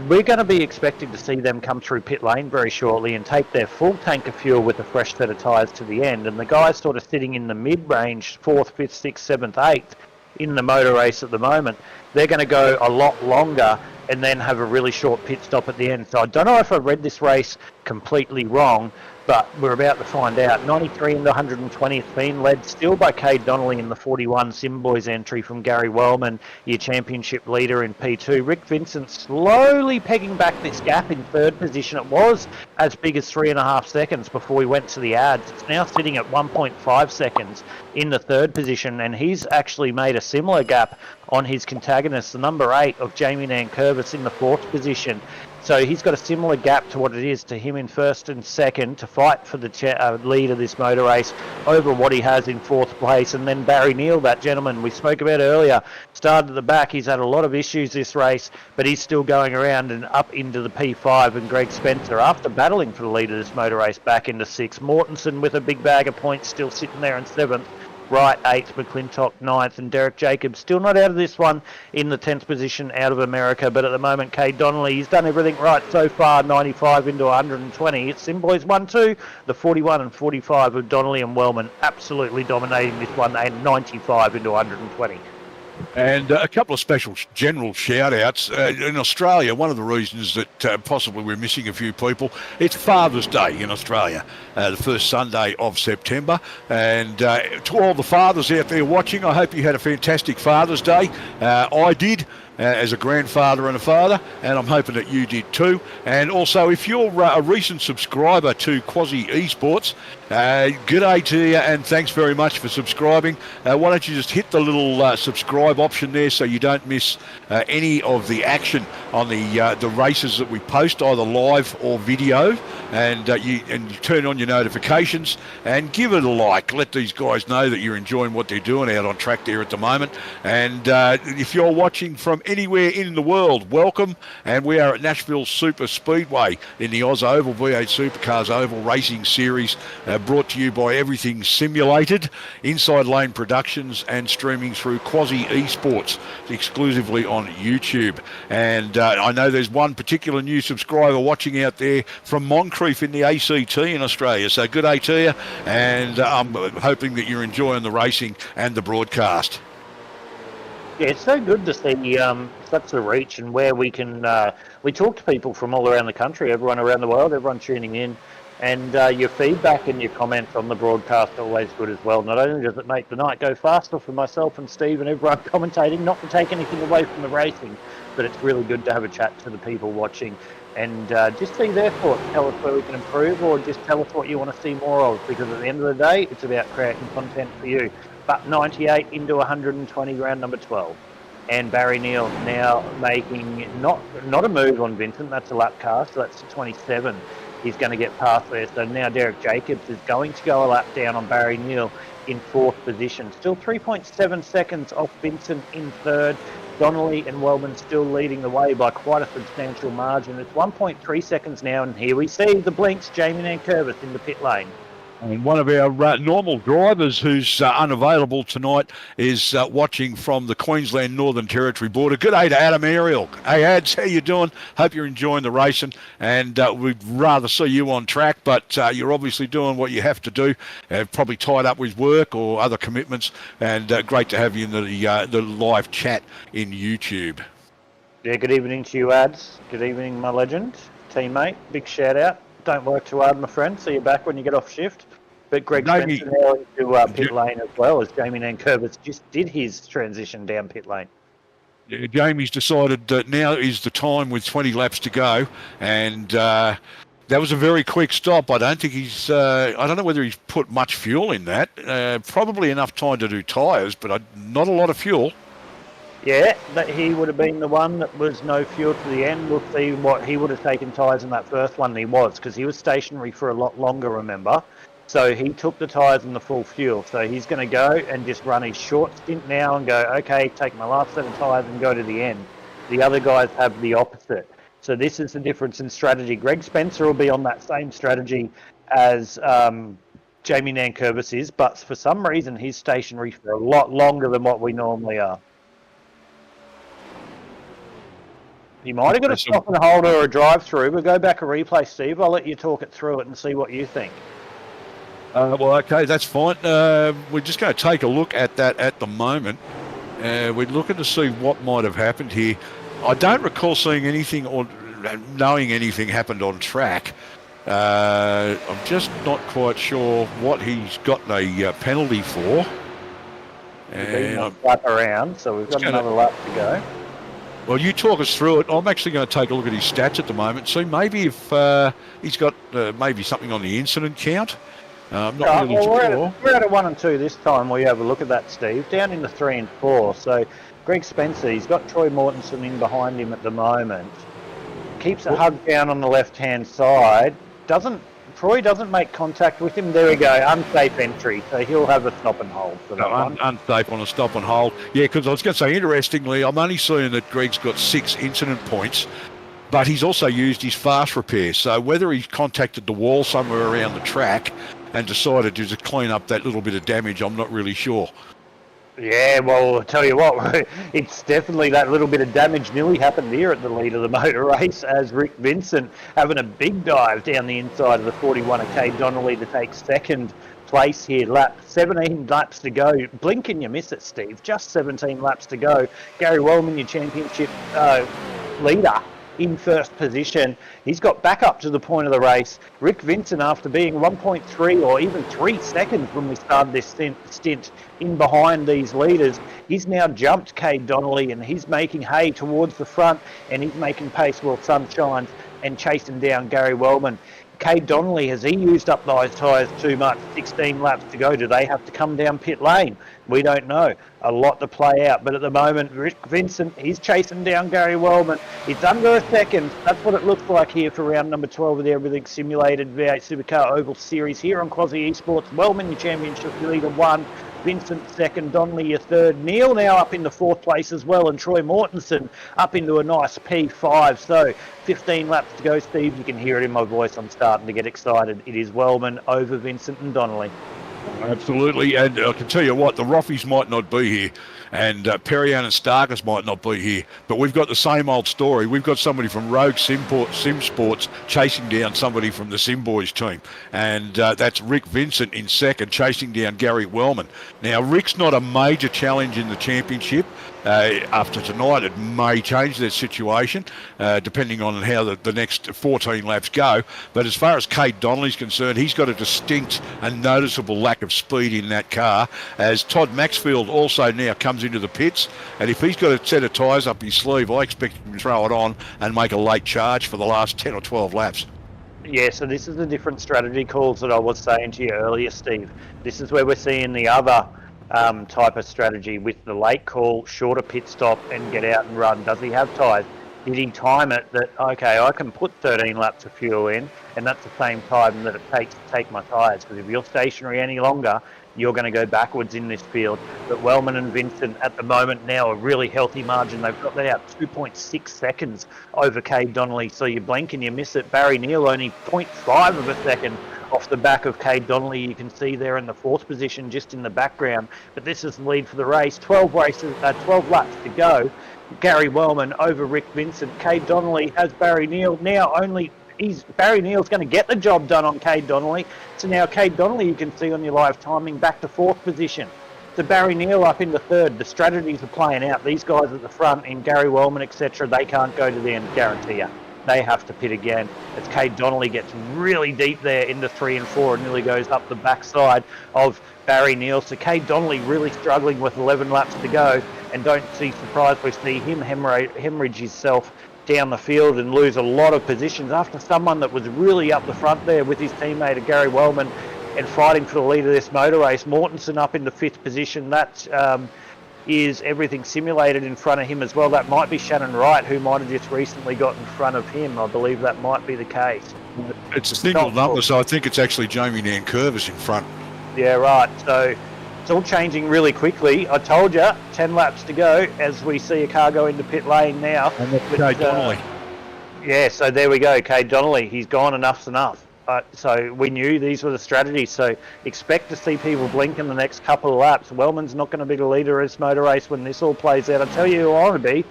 we're going to be expecting to see them come through pit lane very shortly and take their full tank of fuel with a fresh set of tyres to the end. And the guys sort of sitting in the mid-range, 4th, 5th, 6th, 7th, 8th in the motor race at the moment, they're going to go a lot longer and then have a really short pit stop at the end. So I don't know if I read this race completely wrong, but we're about to find out. 93 in the 120th been led still by Cade Donnelly in the 41 Simboys entry from Gary Wellman, your championship leader in P2. Rick Vincent slowly pegging back this gap in third position. It was as big as 3.5 seconds before we went to the ads. It's now sitting at 1.5 seconds in the third position, and he's actually made a similar gap on his antagonist, the number 8 of Jamie Nankervis in the 4th position. So he's got a similar gap to what it is to him in first and second to fight for the lead of this motor race over what he has in 4th place. And then Barry Neal, that gentleman we spoke about earlier, started at the back. He's had a lot of issues this race, but he's still going around and up into the P5. And Greg Spencer, after battling for the lead of this motor race, back into 6th. Mortensen with a big bag of points still sitting there in 7th. Wright 8th, McClintock 9th, and Derek Jacobs still not out of this one in the 10th position out of America. But at the moment, Cade Donnelly, he's done everything right so far, 95 into 120. It's Simboys 1-2, the 41 and 45 of Donnelly and Wellman absolutely dominating this one, and 95 into 120. And a couple of special general shout-outs. In Australia, one of the reasons that possibly we're missing a few people, it's Father's Day in Australia, the first Sunday of September. And to all the fathers out there watching, I hope you had a fantastic Father's Day. I did. As a grandfather and a father, and I'm hoping that you did too. And also, if you're a recent subscriber to Quasi Esports, g'day to you, and thanks very much for subscribing. Why don't you just hit the little subscribe option there so you don't miss any of the action on the races that we post, either live or video, and you turn on your notifications and give it a like. Let these guys know that you're enjoying what they're doing out on track there at the moment. And if you're watching from anywhere in the world, welcome. And we are at Nashville Super Speedway in the Oz Oval V8 Supercars Oval Racing Series, brought to you by Everything Simulated, Inside Lane Productions, and streaming through Quasi Esports exclusively on YouTube. And I know there's one particular new subscriber watching out there from Moncrief in the ACT in Australia. So good day to you, and I'm hoping that you're enjoying the racing and the broadcast. Yeah, it's so good to see such a reach, and where we can we talk to people from all around the country, everyone around the world, everyone tuning in, and your feedback and your comments on the broadcast are always good as well. Not only does it make the night go faster for myself and Steve and everyone commentating, not to take anything away from the racing, but it's really good to have a chat to the people watching and just see their thoughts, tell us where we can improve, or just tell us what you want to see more of, because at the end of the day, it's about creating content for you. But 98 into 120, round number 12. And Barry Neal now making not a move on Vincent, that's a lap car, so that's 27. He's going to get past there. So now Derek Jacobs is going to go a lap down on Barry Neal in fourth position. Still 3.7 seconds off Vincent in third. Donnelly and Wellman still leading the way by quite a substantial margin. It's 1.3 seconds now, and here we see the blinks, Jamie Nankervis in the pit lane. And one of our normal drivers who's unavailable tonight is watching from the Queensland Northern Territory border. Good day to Adam Ariel. Hey, Ads, how you doing? Hope you're enjoying the racing, and we'd rather see you on track, but you're obviously doing what you have to do, probably tied up with work or other commitments, and great to have you in the live chat in YouTube. Yeah, good evening to you, Ads. Good evening, my legend, teammate. Big shout out. Don't work too hard, my friend. See you back when you get off shift. But Greg Spencer now into pit lane as well, as Jamie Nankervis just did his transition down pit lane. Yeah, Jamie's decided that now is the time with 20 laps to go, and that was a very quick stop. I don't think he's, I don't know whether he's put much fuel in that. Probably enough time to do tyres, but not a lot of fuel. Yeah, that he would have been the one that was no fuel to the end. We'll see what he would have taken tyres in that first one, and he was, because he was stationary for a lot longer, remember? So he took the tyres and the full fuel. So he's going to go and just run his short stint now and go, okay, take my last set of tyres and go to the end. The other guys have the opposite. So this is the difference in strategy. Greg Spencer will be on that same strategy as Jamie Nankervis is, but for some reason he's stationary for a lot longer than what we normally are. You might have got a stop and hold or a drive-through, but go back a replay, Steve. I'll let you talk it through it and see what you think. Well, okay, that's fine. We're just going to take a look at that at the moment. We're looking to see what might have happened here. I don't recall seeing anything or knowing anything happened on track. I'm just not quite sure what he's got a penalty for. And lap around, so we've got another lap to go. Well, you talk us through it. I'm actually going to take a look at his stats at the moment. See, maybe if he's got maybe something on the incident count. I'm not really sure. We're at a 1 and 2 this time. We have a look at that, Steve. Down in the 3 and 4. So Greg Spencer, he's got Troy Mortensen in behind him at the moment. Keeps a hug down on the left-hand side. Troy doesn't make contact with him. There we go. Unsafe entry. So he'll have a stop and hold for that one. Unsafe on a stop and hold. Yeah, because I was going to say, interestingly, I'm only seeing that Greg's got 6 incident points, but he's also used his fast repair. So whether he's contacted the wall somewhere around the track and decided to just clean up that little bit of damage, I'm not really sure. Yeah, well, I'll tell you what, it's definitely that little bit of damage nearly happened here at the lead of the motor race, as Rick Vincent having a big dive down the inside of the 41 of Cade Donnelly to take second place here. 17 laps to go. Blink and you miss it, Steve. Just 17 laps to go. Gary Wellman, your championship leader, in first position. He's got back up to the point of the race. Rick Vincent, after being 1.3 or even 3 seconds when we started this stint in behind these leaders, he's now jumped Cade Donnelly, and he's making hay towards the front, and he's making pace while sun shines and chasing down Gary Wellman. Cade Donnelly, has he used up those tyres too much? 16 laps to go. Do they have to come down pit lane? We don't know. A lot to play out. But at the moment, Rick Vincent, he's chasing down Gary Wellman. It's under a second. That's what it looks like here for round number 12 of the Everything Simulated V8 Supercar Oval Series here on Quasi Esports. Wellman, your championship leader, 1. Vincent second, Donnelly your third. Neil now up into 4th place as well, and Troy Mortensen up into a nice P5. So 15 laps to go, Steve. You can hear it in my voice. I'm starting to get excited. It is Wellman over Vincent and Donnelly. Absolutely, and I can tell you what, the Roffies might not be here, and Perriand and Starkers might not be here, but we've got the same old story. We've got somebody from Rogue Sim Sports chasing down somebody from the Sim Boys team, and that's Rick Vincent in second, chasing down Gary Wellman. Now, Rick's not a major challenge in the championship. After tonight, it may change that situation, depending on how the next 14 laps go. But as far as Cade Donnelly's concerned, he's got a distinct and noticeable lack of speed in that car, as Todd Maxfield also now comes into the pits. And if he's got a set of tyres up his sleeve, I expect him to throw it on and make a late charge for the last 10 or 12 laps. Yeah, so this is the different strategy calls that I was saying to you earlier, Steve. This is where we're seeing the other type of strategy with the late call, shorter pit stop and get out and run. Does he have tyres? Did he time it that, okay, I can put 13 laps of fuel in, and that's the same time that it takes to take my tyres? Because if you're stationary any longer, you're going to go backwards in this field. But Wellman and Vincent at the moment now a really healthy margin. They've got that out 2.6 seconds over Cade Donnelly. So you blink and you miss it. Barry Neal only 0.5 of a second off the back of Cade Donnelly. You can see there in the 4th position just in the background. But this is the lead for the race. 12 laps to go. Gary Wellman over Rick Vincent. Cade Donnelly has Barry Neal. Now Barry Neal's going to get the job done on Cade Donnelly. So now Cade Donnelly, you can see on your live timing, back to 4th position. So Barry Neal up into 3rd. The strategies are playing out. These guys at the front in Gary Wellman, etc., they can't go to the end, guarantee you. They have to pit again as Cade Donnelly gets really deep there into 3 and 4 and nearly goes up the backside of Barry Neal. So Cade Donnelly really struggling with 11 laps to go, and don't be surprised we see him hemorrhage himself down the field and lose a lot of positions after someone that was really up the front there with his teammate Gary Wellman and fighting for the lead of this motor race. Mortensen up into 5th position. That is Everything Simulated in front of him as well. That might be Shannon Wright, who might have just recently got in front of him. I believe that might be the case. It's a single number, so I think it's actually Jamie Nankervis in front. Yeah, right. So it's all changing really quickly. I told you, 10 laps to go as we see a car go into pit lane now. And that's Cade Donnelly. Yeah, so there we go. Cade Donnelly, he's gone. Enough's enough. So we knew these were the strategies. So expect to see people blink in the next couple of laps. Wellman's not going to be the leader of this motor race when this all plays out. I'll tell you who I want to be.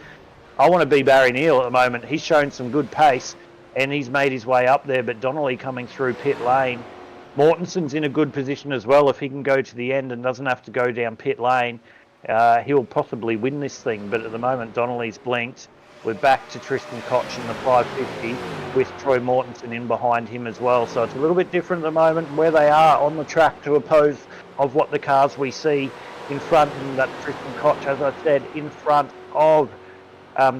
I want to be Barry Neal at the moment. He's shown some good pace and he's made his way up there. But Donnelly coming through pit lane. Mortensen's in a good position as well. If he can go to the end and doesn't have to go down pit lane, he'll possibly win this thing. But at the moment, Donnelly's blinked. We're back to Tristan Koch in the 550 with Troy Mortensen in behind him as well. So it's a little bit different at the moment where they are on the track to oppose of what the cars we see in front. And that Tristan Koch, as I said, in front of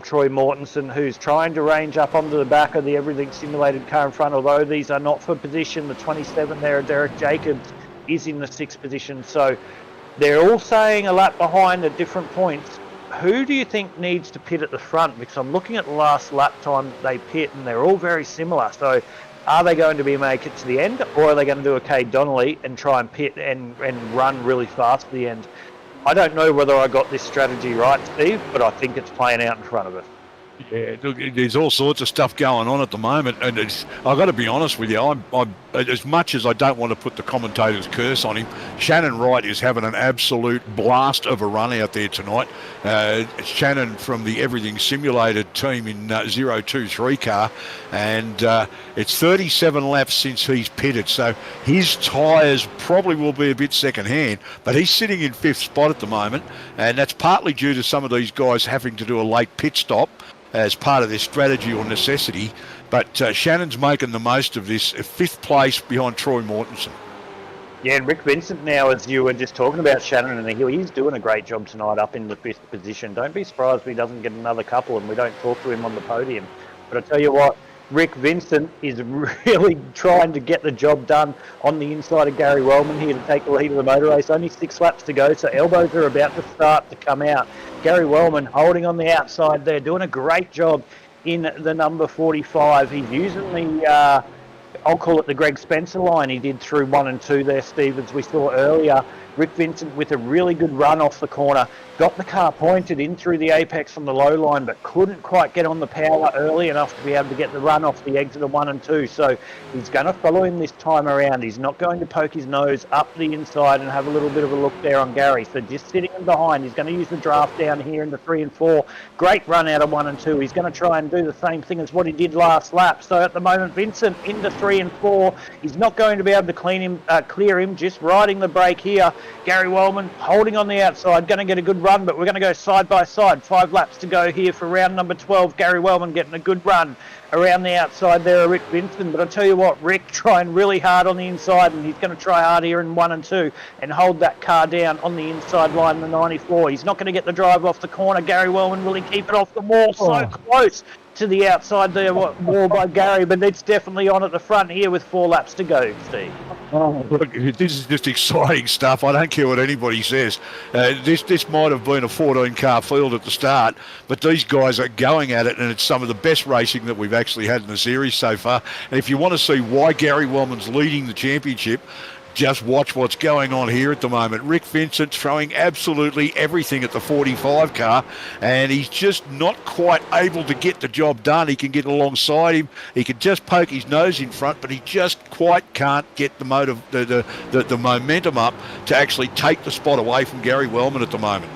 Troy Mortensen, who's trying to range up onto the back of the Everything Simulated car in front. Although these are not for position, the 27 there, Derek Jacobs, is in the 6th position. So they're all saying a lap behind at different points. Who do you think needs to pit at the front? Because I'm looking at the last lap time they pit and they're all very similar. So are they going to make it to the end, or are they going to do a Cade Donnelly and try and pit and run really fast to the end? I don't know whether I got this strategy right, Steve, but I think it's playing out in front of us. Yeah, look, there's all sorts of stuff going on at the moment, and I've got to be honest with you. I'm as much as I don't want to put the commentator's curse on him, Shannon Wright is having an absolute blast of a run out there tonight. Shannon from the Everything Simulated team in 023 car, and it's 37 laps since he's pitted, so his tyres probably will be a bit second-hand, but he's sitting in 5th spot at the moment, and that's partly due to some of these guys having to do a late pit stop as part of their strategy or necessity. But Shannon's making the most of this, 5th place behind Troy Mortensen. Yeah, and Rick Vincent now, as you were just talking about Shannon and the hill, he's doing a great job tonight up in the 5th position. Don't be surprised if he doesn't get another couple and we don't talk to him on the podium. But I tell you what, Rick Vincent is really trying to get the job done on the inside of Gary Wellman here to take the lead of the motor race. Only 6 laps to go, so elbows are about to start to come out. Gary Wellman holding on the outside there, doing a great job in the number 45. He's using the, I'll call it the Greg Spencer line he did through 1 and 2 there, Steve, as we saw earlier. Rick Vincent with a really good run off the corner, got the car pointed in through the apex on the low line, but couldn't quite get on the power early enough to be able to get the run off the exit of 1 and 2. So he's going to follow him this time around. He's not going to poke his nose up the inside and have a little bit of a look there on Gary. So just sitting in behind, he's going to use the draft down here into 3 and 4. Great run out of 1 and 2. He's going to try and do the same thing as what he did last lap. So at the moment, Vincent into 3 and 4. He's not going to be able to clear him, just riding the brake here. Gary Wellman holding on the outside, going to get a good run, but we're going to go side by side. 5 laps to go here for round number 12. Gary Wellman getting a good run around the outside there of Rick Vincent. But I tell you what, Rick trying really hard on the inside, and he's going to try hard here in 1 and 2 and hold that car down on the inside line in the 94. He's not going to get the drive off the corner. Gary Wellman, will he keep it off the wall? So close to the outside there, wall by Gary, but it's definitely on at the front here with 4 laps to go, Steve. Oh, look, this is just exciting stuff. I don't care what anybody says. This might have been a 14-car field at the start, but these guys are going at it, and it's some of the best racing that we've actually had in the series so far. And if you want to see why Gary Wellman's leading the championship, just watch what's going on here at the moment. Rick Vincent throwing absolutely everything at the 45 car, and he's just not quite able to get the job done. He can get alongside him. He can just poke his nose in front, but he just quite can't get the momentum up to actually take the spot away from Gary Wellman at the moment.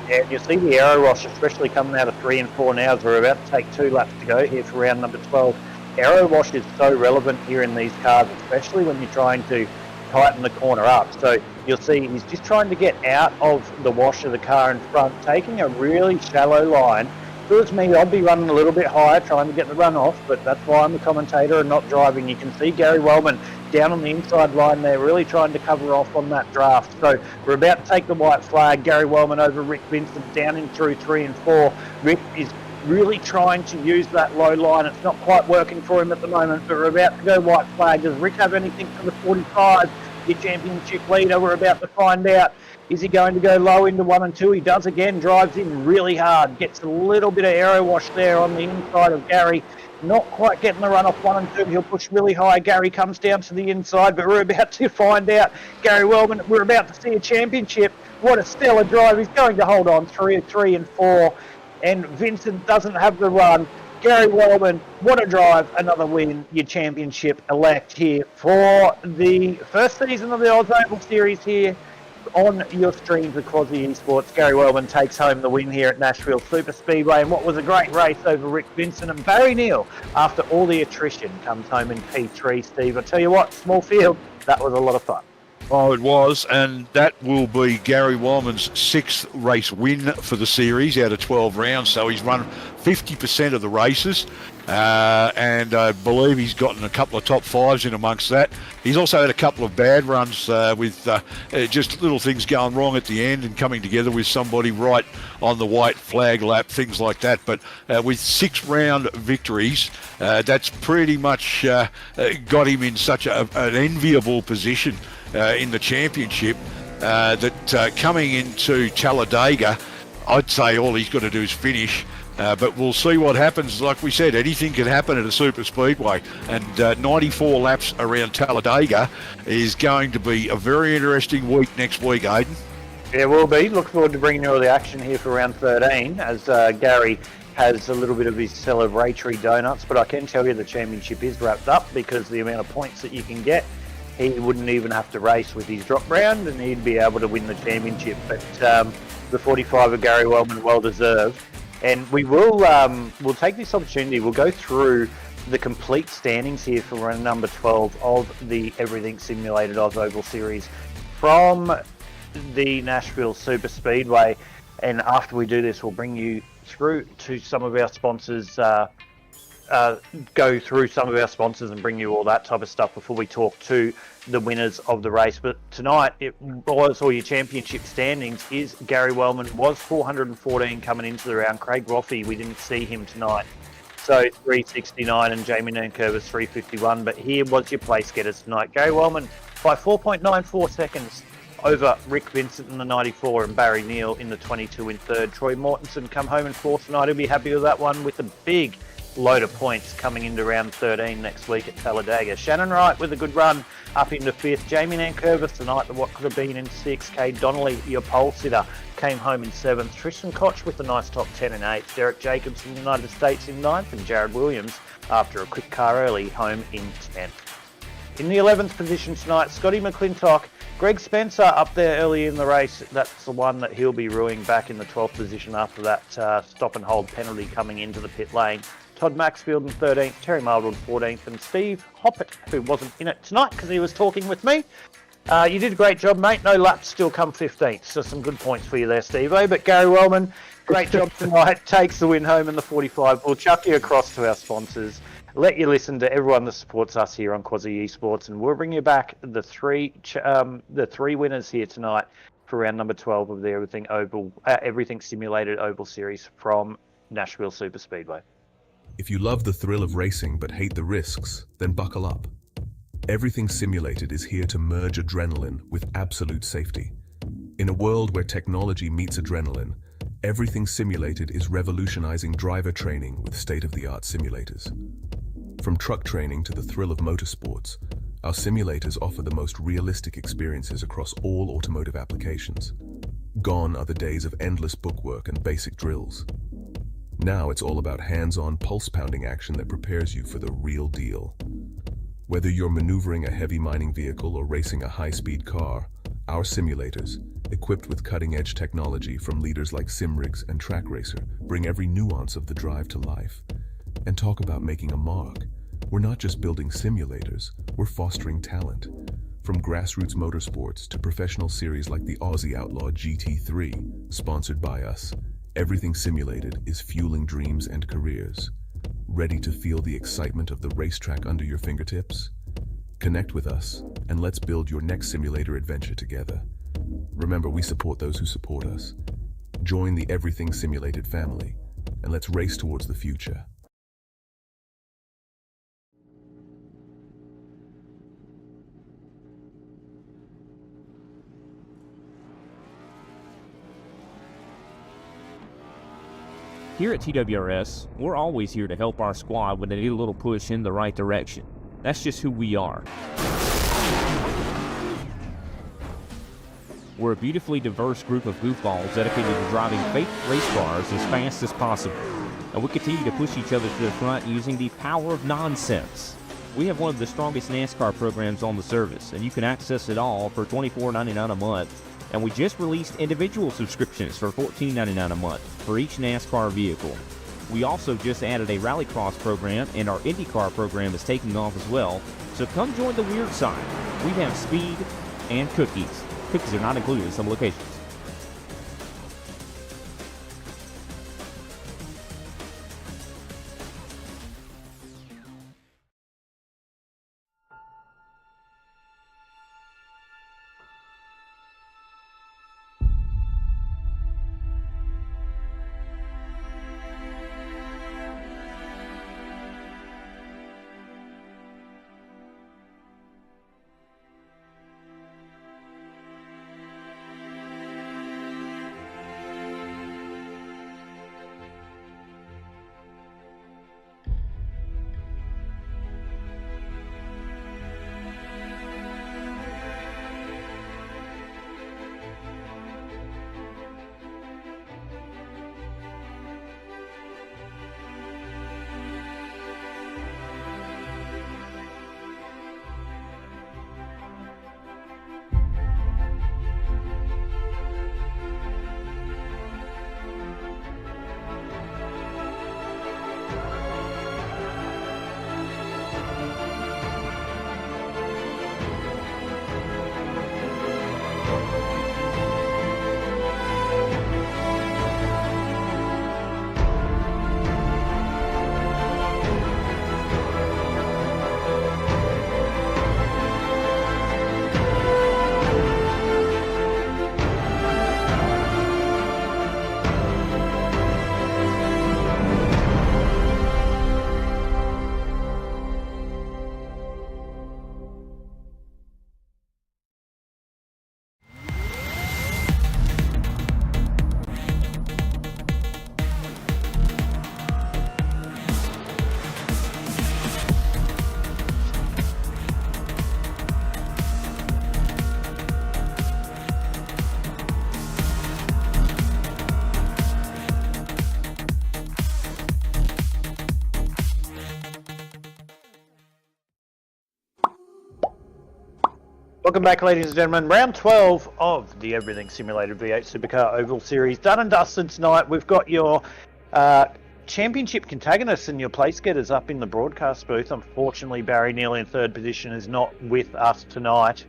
Yeah, you see the aero wash, especially coming out of 3 and 4 now, as we're about to take 2 laps to go here for round number 12. Aero wash is so relevant here in these cars, especially when you're trying to tighten the corner up. So you'll see he's just trying to get out of the wash of the car in front, taking a really shallow line. If it was me, I'd be running a little bit higher, trying to get the run off, but that's why I'm the commentator and not driving. You can see Gary Wellman down on the inside line there, really trying to cover off on that draft. So we're about to take the white flag. Gary Wellman over Rick Vincent down in through 3 and 4. Rick is really trying to use that low line. It's not quite working for him at the moment, but we're about to go white flag. Does Rick have anything for the 45, the championship leader? We're about to find out. Is he going to go low into 1 and 2? He does again, drives in really hard, gets a little bit of aero wash there on the inside of Gary. Not quite getting the run off 1 and 2. He'll push really high. Gary comes down to the inside, but we're about to find out. Gary Wellman, we're about to see a championship. What a stellar drive. He's going to hold on 3 and 4. And Vincent doesn't have the run. Gary Wellman, what a drive, another win, your championship elect here for the first season of the Oz Oval Series here on your streams of Quasi Esports. Gary Wellman takes home the win here at Nashville Super Speedway, and what was a great race over Rick Vincent. And Barry Neal, after all the attrition, comes home in P3, Steve. I tell you what, small field, that was a lot of fun. Oh, it was, and that will be Gary Wellman's 6th race win for the series out of 12 rounds. So he's run 50% of the races, and I believe he's gotten a couple of top 5s in amongst that. He's also had a couple of bad runs with just little things going wrong at the end and coming together with somebody right on the white flag lap, things like that. But with 6-round victories, that's pretty much got him in such an enviable position in the championship that coming into Talladega, I'd say all he's got to do is finish. But we'll see what happens. Like we said, anything can happen at a super speedway, and 94 laps around Talladega is going to be a very interesting week next week, Aidan. Yeah, will be. Look forward to bringing you all the action here for round 13 as Gary has a little bit of his celebratory donuts, but I can tell you the championship is wrapped up because the amount of points that you can get, he wouldn't even have to race with his drop round and he'd be able to win the championship. But the 45 of Gary Wellman, well deserved. And we will we'll take this opportunity, we'll go through the complete standings here for run number 12 of the Everything Simulated Oz Oval Series from the Nashville Super Speedway. And after we do this, we'll bring you through to some of our sponsors, go through some of our sponsors and bring you all that type of stuff before we talk to the winners of the race. But tonight, it was all your championship standings is Gary Wellman was 414 coming into the round. Craig Roffey, we didn't see him tonight. So 369 and Jamie Nernkerr was 351. But here was your place getters tonight. Gary Wellman by 4.94 seconds over Rick Vincent in the 94 and Barry Neal in the 22 in third. Troy Mortensen come home in fourth tonight. He'll be happy with that one with a big load of points coming into round 13 next week at Talladega. Shannon Wright with a good run up into fifth. Jamie Nernkerr tonight, what could have been in sixth. Cade Donnelly, your pole sitter, came home in seventh. Tristan Koch with a nice top 10 in eighth. Derek Jacobs from the United States in ninth. And Jared Williams, after a quick car early, home in 10th. In the 11th position tonight, Scotty McClintock. Greg Spencer up there early in the race. That's the one that he'll be ruining back in the 12th position after that stop and hold penalty coming into the pit lane. Todd Maxfield in 13th, Terry Marlwood 14th, and Steve Hoppett, who wasn't in it tonight because he was talking with me. You did a great job, mate. No laps, still come 15th. So some good points for you there, Steve-O. But Gary Wellman, great job tonight. Takes the win home in the 45. We'll chuck you across to our sponsors. Let you listen to everyone that supports us here on Quasi Esports, and we'll bring you back the three winners here tonight for round number 12 of the Everything Simulated Oval Series from Nashville Super Speedway. If you love the thrill of racing but hate the risks, then buckle up. Everything Simulated is here to merge adrenaline with absolute safety. In a world where technology meets adrenaline, Everything Simulated is revolutionizing driver training with state-of-the-art simulators. From truck training to the thrill of motorsports, our simulators offer the most realistic experiences across all automotive applications. Gone are the days of endless bookwork and basic drills. Now it's all about hands-on, pulse-pounding action that prepares you for the real deal. Whether you're maneuvering a heavy mining vehicle or racing a high-speed car, our simulators, equipped with cutting-edge technology from leaders like Simrigs and Track Racer, bring every nuance of the drive to life. And talk about making a mark. We're not just building simulators, we're fostering talent. From grassroots motorsports to professional series like the Aussie Outlaw GT3, sponsored by us, Everything Simulated is fueling dreams and careers. Ready to feel the excitement of the racetrack under your fingertips? Connect with us, and let's build your next simulator adventure together. Remember, we support those who support us. Join the Everything Simulated family, and let's race towards the future. Here at TWRS, we're always here to help our squad when they need a little push in the right direction. That's just who we are. We're a beautifully diverse group of goofballs dedicated to driving fake race cars as fast as possible. And we continue to push each other to the front using the power of nonsense. We have one of the strongest NASCAR programs on the service, and you can access it all for $24.99 a month. And we just released individual subscriptions for $14.99 a month for each NASCAR vehicle. We also just added a Rallycross program, and our IndyCar program is taking off as well. So come join the weird side. We have speed and cookies. Cookies are not included in some locations. Welcome back, ladies and gentlemen. Round 12 of the Everything Simulated V8 Supercar Oval Series. Done and dusted tonight. We've got your championship antagonists and your place getters up in the broadcast booth. Unfortunately, Barry Neely in third position is not with us tonight.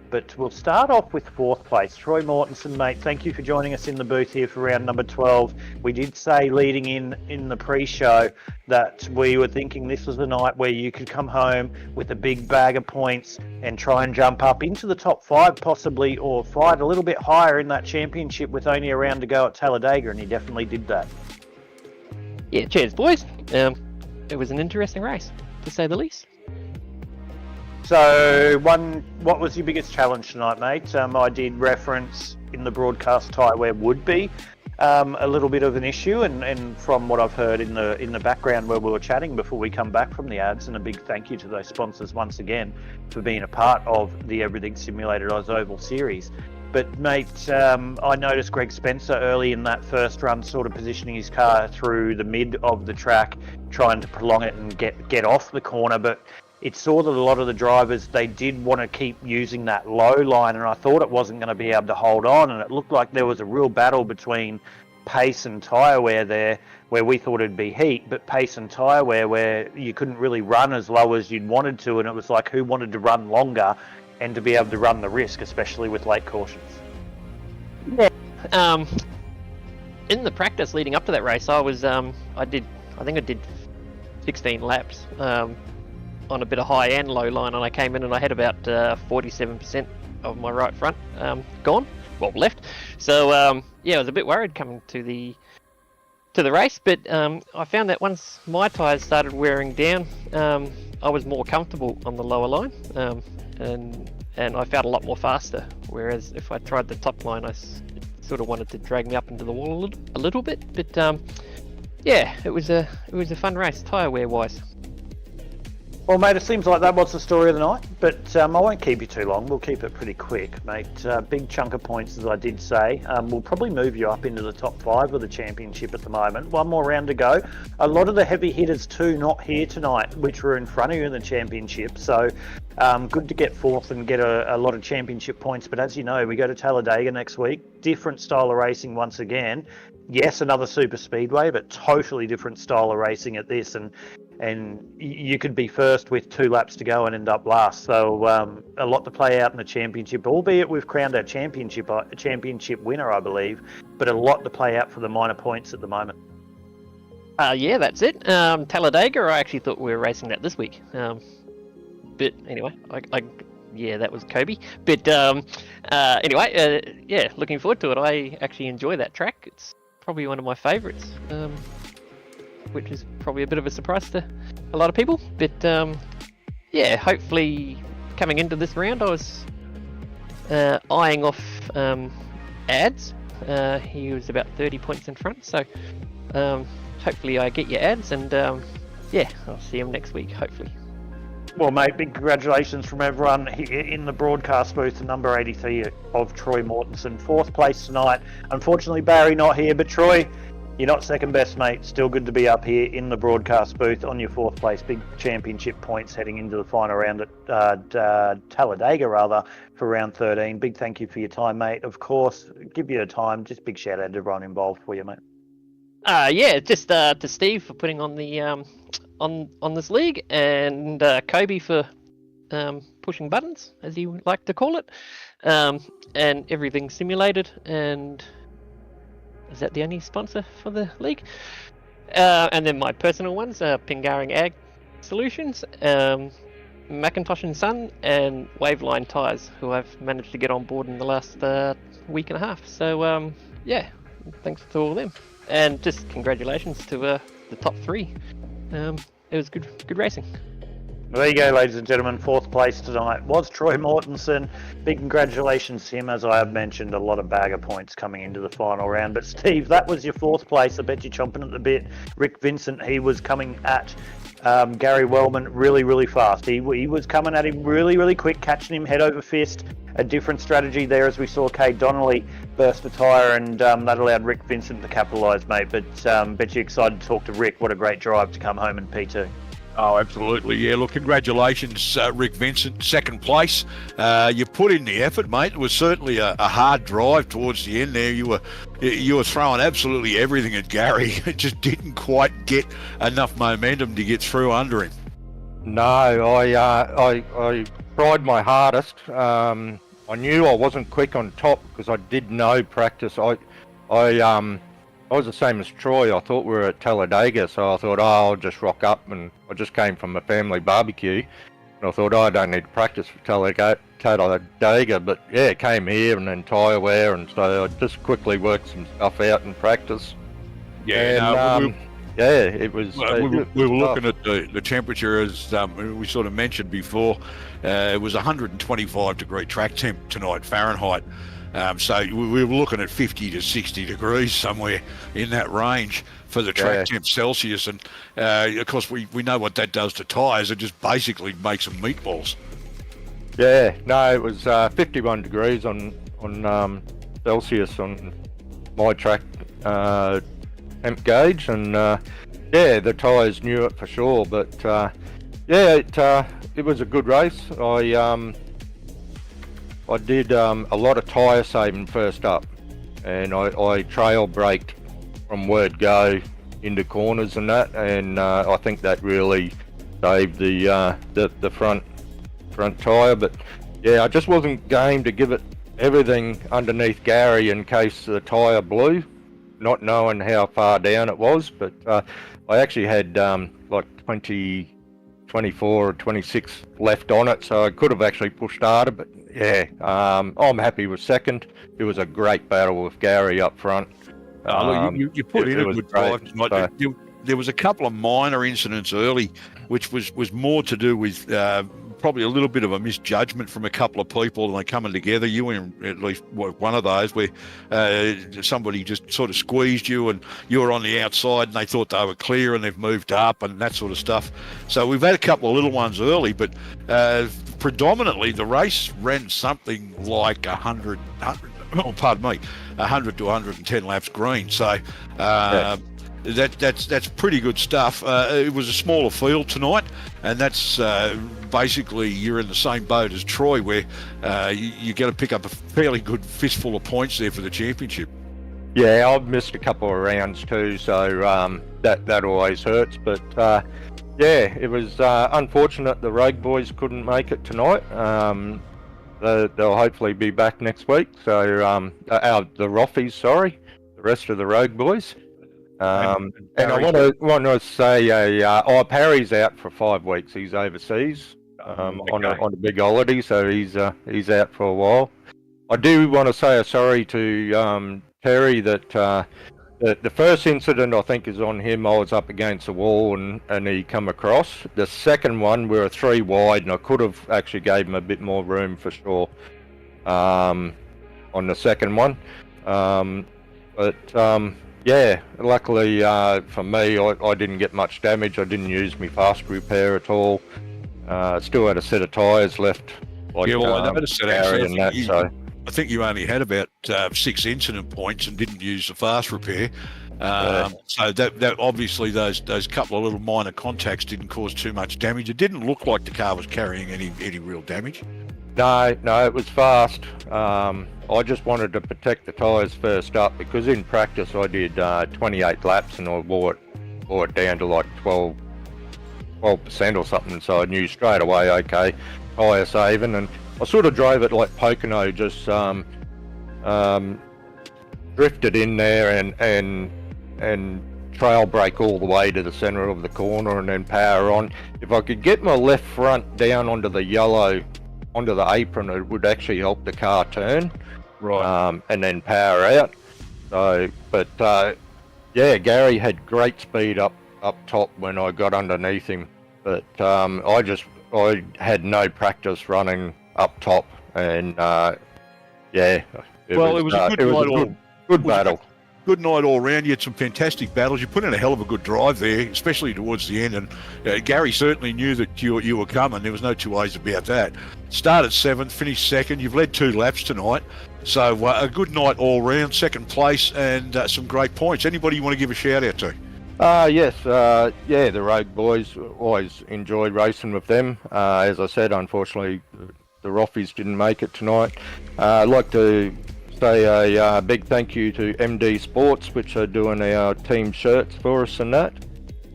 But we'll start off with fourth place. Troy Mortensen, mate, thank you for joining us in the booth here for round number 12. We did say leading in the pre-show that we were thinking this was the night where you could come home with a big bag of points and try and jump up into the top 5 possibly, or fight a little bit higher in that championship with only a round to go at Talladega, and you definitely did that. Yeah, cheers, boys. It was an interesting race, to say the least. So, what was your biggest challenge tonight, mate? I did reference in the broadcast tyre wear would be a little bit of an issue, and from what I've heard in the background where we were chatting before we come back from the ads, and a big thank you to those sponsors once again for being a part of the Everything Simulated Oz Oval Series. But mate, I noticed Greg Spencer early in that first run sort of positioning his car through the mid of the track, trying to prolong it and get off the corner, but it saw that a lot of the drivers, they did want to keep using that low line, and I thought it wasn't going to be able to hold on, and it looked like there was a real battle between pace and tyre wear there, where we thought it'd be heat, but pace and tyre wear where you couldn't really run as low as you'd wanted to, and it was like who wanted to run longer and to be able to run the risk, especially with late cautions. Yeah. In the practice leading up to that race, I think I did 16 laps. On a bit of high and low line, and I came in and I had about 47% of my right front gone, well, left. So yeah, I was a bit worried coming to the race, but I found that once my tyres started wearing down, I was more comfortable on the lower line, and I felt a lot more faster. Whereas if I tried the top line, it sort of wanted to drag me up into the wall a little bit. But yeah, it was a fun race tyre wear wise. Well, mate, it seems like that was the story of the night, but I won't keep you too long. We'll keep it pretty quick, mate. Big chunk of points, as I did say. We'll probably move you up into the top 5 of the championship at the moment. One more round to go. A lot of the heavy hitters, too, not here tonight, which were in front of you in the championship. So good to get fourth and get a lot of championship points. But as you know, we go to Talladega next week. Different style of racing once again. Yes, another super speedway, but totally different style of racing at this. And you could be first with 2 laps to go and end up last. So a lot to play out in the championship, albeit we've crowned our championship winner, I believe, but a lot to play out for the minor points at the moment. Yeah, that's it. Talladega, I actually thought we were racing that this week. But anyway, yeah, that was Kobe. But anyway, yeah, looking forward to it. I actually enjoy that track. It's probably one of my favourites. Which is probably a bit of a surprise to a lot of people. But yeah, hopefully coming into this round, I was eyeing off ads. He was about 30 points in front, so hopefully I get your ads, and yeah, I'll see him next week, hopefully. Well, mate, big congratulations from everyone here in the broadcast booth to number 83 of Troy Mortensen. 4th place tonight. Unfortunately, Barry not here, but Troy, you're not second best, mate. Still good to be up here in the broadcast booth on your 4th place. Big championship points heading into the final round at Talladega, for round 13. Big thank you for your time, mate. Of course, give you a time. Just big shout out to everyone involved for you, mate. Yeah, just to Steve for putting on the on this league, and Kobe for pushing buttons, as you like to call it, and Everything Simulated, and is that the only sponsor for the league? And then my personal ones, Pingaring Ag Solutions, Macintosh and Son, and Waveline Tyres, who I've managed to get on board in the last week and a half. So yeah, thanks to all of them, and just congratulations to the top 3. It was good racing. There you go, ladies and gentlemen. 4th place tonight was Troy Mortensen. Big congratulations to him. As I have mentioned, a lot of bagger points coming into the final round. But Steve, that was your 4th place. I bet you're chomping at the bit. Rick Vincent, he was coming at Gary Wellman really, really fast. He was coming at him really, really quick, catching him head over fist. A different strategy there as we saw Cade Donnelly burst a tyre, and that allowed Rick Vincent to capitalise, mate. But bet you're excited to talk to Rick. What a great drive to come home in P2. Oh, absolutely. Yeah, look, congratulations, Rick Vincent, second place. You put in the effort, mate. It was certainly a hard drive towards the end there. You were throwing absolutely everything at Gary. It just didn't quite get enough momentum to get through under him. No, I tried my hardest. I knew I wasn't quick on top because I did no practice. I was the same as Troy. I thought we were at Talladega, so I thought, I'll just rock up. And I just came from a family barbecue, and I thought, I don't need to practice for Talladega. But yeah, came here and then tyre wear, and so I just quickly worked some stuff out in practice. Yeah, and, yeah, it was. We were looking at the temperature, as we sort of mentioned before. It was 125 degree track temp tonight, Fahrenheit. So we were looking at 50 to 60 degrees, somewhere in that range for the track temp Celsius. And of course, we know what that does to tyres. It just basically makes them meatballs. Yeah, no, it was 51 degrees on Celsius on my track temp gauge, and yeah, the tyres knew it for sure. But yeah, it was a good race. I did a lot of tyre saving first up, and I trail braked from word go into corners and that, and I think that really saved the front tyre. But yeah, I just wasn't game to give it everything underneath Gary in case the tyre blew, not knowing how far down it was. But I actually had like 24 or 26 left on it, so I could have actually pushed harder. But yeah, I'm happy with second. It was a great battle with Gary up front. You put in a good drive tonight. There was a couple of minor incidents early, which was more to do with probably a little bit of a misjudgment from a couple of people, and they coming together. You were in at least one of those where somebody just sort of squeezed you, and you were on the outside, and they thought they were clear, and they've moved up, and that sort of stuff. So we've had a couple of little ones early, but predominantly the race ran something like 100 to 110 laps green. So that's pretty good stuff. It was a smaller field tonight, and that's basically you're in the same boat as Troy, where you're going to pick up a fairly good fistful of points there for the championship. Yeah, I've missed a couple of rounds too, so that always hurts. But yeah, it was unfortunate the Rogue boys couldn't make it tonight. They'll hopefully be back next week. So the Roffies, sorry, the rest of the Rogue boys. And I want to say, Parry's out for 5 weeks. He's overseas on a big holiday, so he's out for a while. I do want to say a sorry to Terry that the first incident I think is on him. I was up against the wall and he come across. The second one, we were 3 wide, and I could have actually gave him a bit more room for sure on the second one. Yeah, luckily for me, I didn't get much damage. I didn't use my fast repair at all. Still had a set of tyres left. I noticed that. I think you only had about 6 incident points and didn't use the fast repair. So that obviously those couple of little minor contacts didn't cause too much damage. It didn't look like the car was carrying any real damage. No, it was fast. I just wanted to protect the tyres first up, because in practice I did 28 laps and I wore it down to like 12% or something, so I knew straight away, okay, tyre saving. And I sort of drove it like Pocono, just drifted in there and trail brake all the way to the centre of the corner and then power on. If I could get my left front down onto the apron, it would actually help the car turn. Right. And then power out. So, but yeah, Gary had great speed up top when I got underneath him. But I had no practice running up top, and yeah. It was a good battle. Good night all round. You had some fantastic battles. You put in a hell of a good drive there, especially towards the end. And Gary certainly knew that you were coming. There was no two ways about that. Started 7th, finished 2nd. You've led 2 laps tonight. So a good night all round, 2nd place, and some great points. Anybody you want to give a shout out to? Yes, yeah, the Rogue boys, always enjoyed racing with them. As I said, unfortunately, the Roffies didn't make it tonight. I'd like to say a big thank you to MD Sports, which are doing our team shirts for us and that,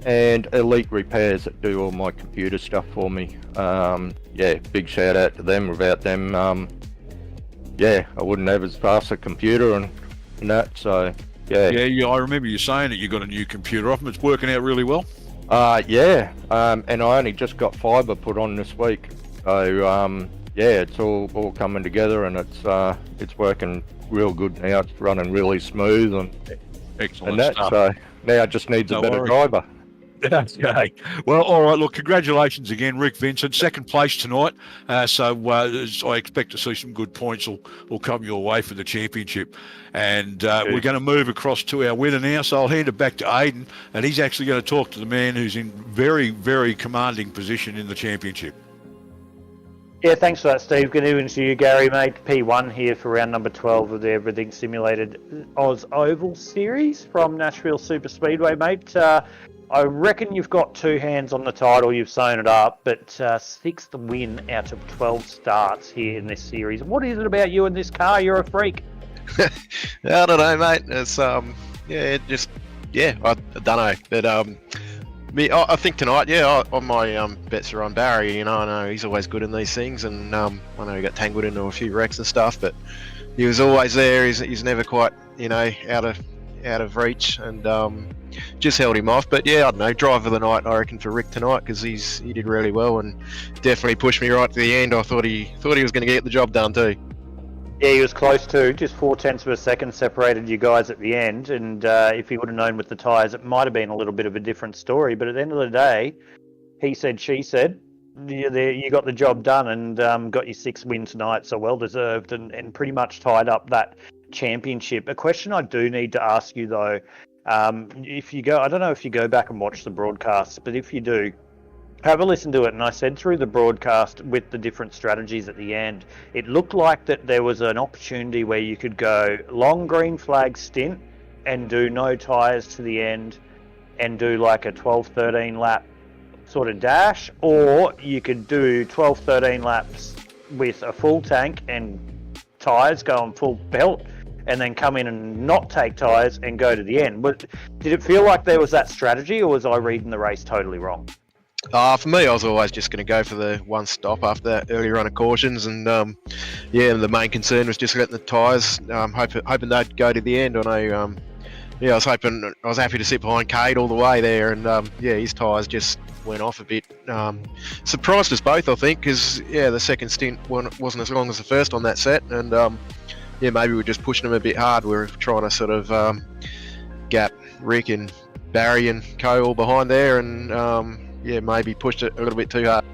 and Elite Repairs that do all my computer stuff for me. Yeah, big shout out to them. Without them, yeah, I wouldn't have as fast a computer and that, so... Yeah, I remember you saying that you got a new computer off them. It's working out really well. Yeah, and I only just got fibre put on this week, so yeah, it's all coming together, and it's working real good now. It's running really smooth and Excellent that. stuff. So now it just needs a better driver. That's great. Well, all right. Look, congratulations again, Rick Vincent. Second place tonight. So I expect to see some good points will come your way for the championship. And we're going to move across to our winner now. So I'll hand it back to Aidan, and he's actually going to talk to the man who's in very, very commanding position in the championship. Yeah, thanks for that, Steve. Good evening to you, Gary, mate. P1 here for round number 12 of the Everything Simulated Oz Oval Series from Nashville Super Speedway, mate. I reckon you've got two hands on the title, you've sewn it up, but sixth win out of 12 starts here in this series. What is it about you and this car? You're a freak. I don't know, mate. It's I don't know. But I think tonight, on my bets are on Barry. You know, I know he's always good in these things, and I know he got tangled into a few wrecks and stuff, but he was always there. He's never quite, out of reach, and just held him off. But yeah, I don't know, driver of the night I reckon for Rick tonight, because he did really well and definitely pushed me right to the end. I thought he was going to get the job done too. Yeah, he was close too, just 0.4 of a second separated you guys at the end, and if he would have known with the tyres, it might have been a little bit of a different story. But at the end of the day, he said, she said, you got the job done, and got your sixth win tonight, so well deserved, and pretty much tied up that championship. A question I do need to ask you though, if you go, I don't know if you go back and watch the broadcast, but if you do, have a listen to it. And I said through the broadcast with the different strategies at the end, it looked like that there was an opportunity where you could go long green flag stint and do no tyres to the end and do like a 12-13 lap sort of dash, or you could do 12-13 laps with a full tank and tyres going full belt, and then come in and not take tyres and go to the end. But did it feel like there was that strategy, or was I reading the race totally wrong? For me, I was always just going to go for the one stop after that early run of cautions, and the main concern was just getting the tyres, hoping they'd go to the end. I know, I was happy to sit behind Cade all the way there, and his tyres just went off a bit. Surprised us both, I think, because the second stint wasn't as long as the first on that set, and maybe we're just pushing them a bit hard. We're trying to sort of gap Rick and Barry and Co all behind there, and maybe pushed it a little bit too hard.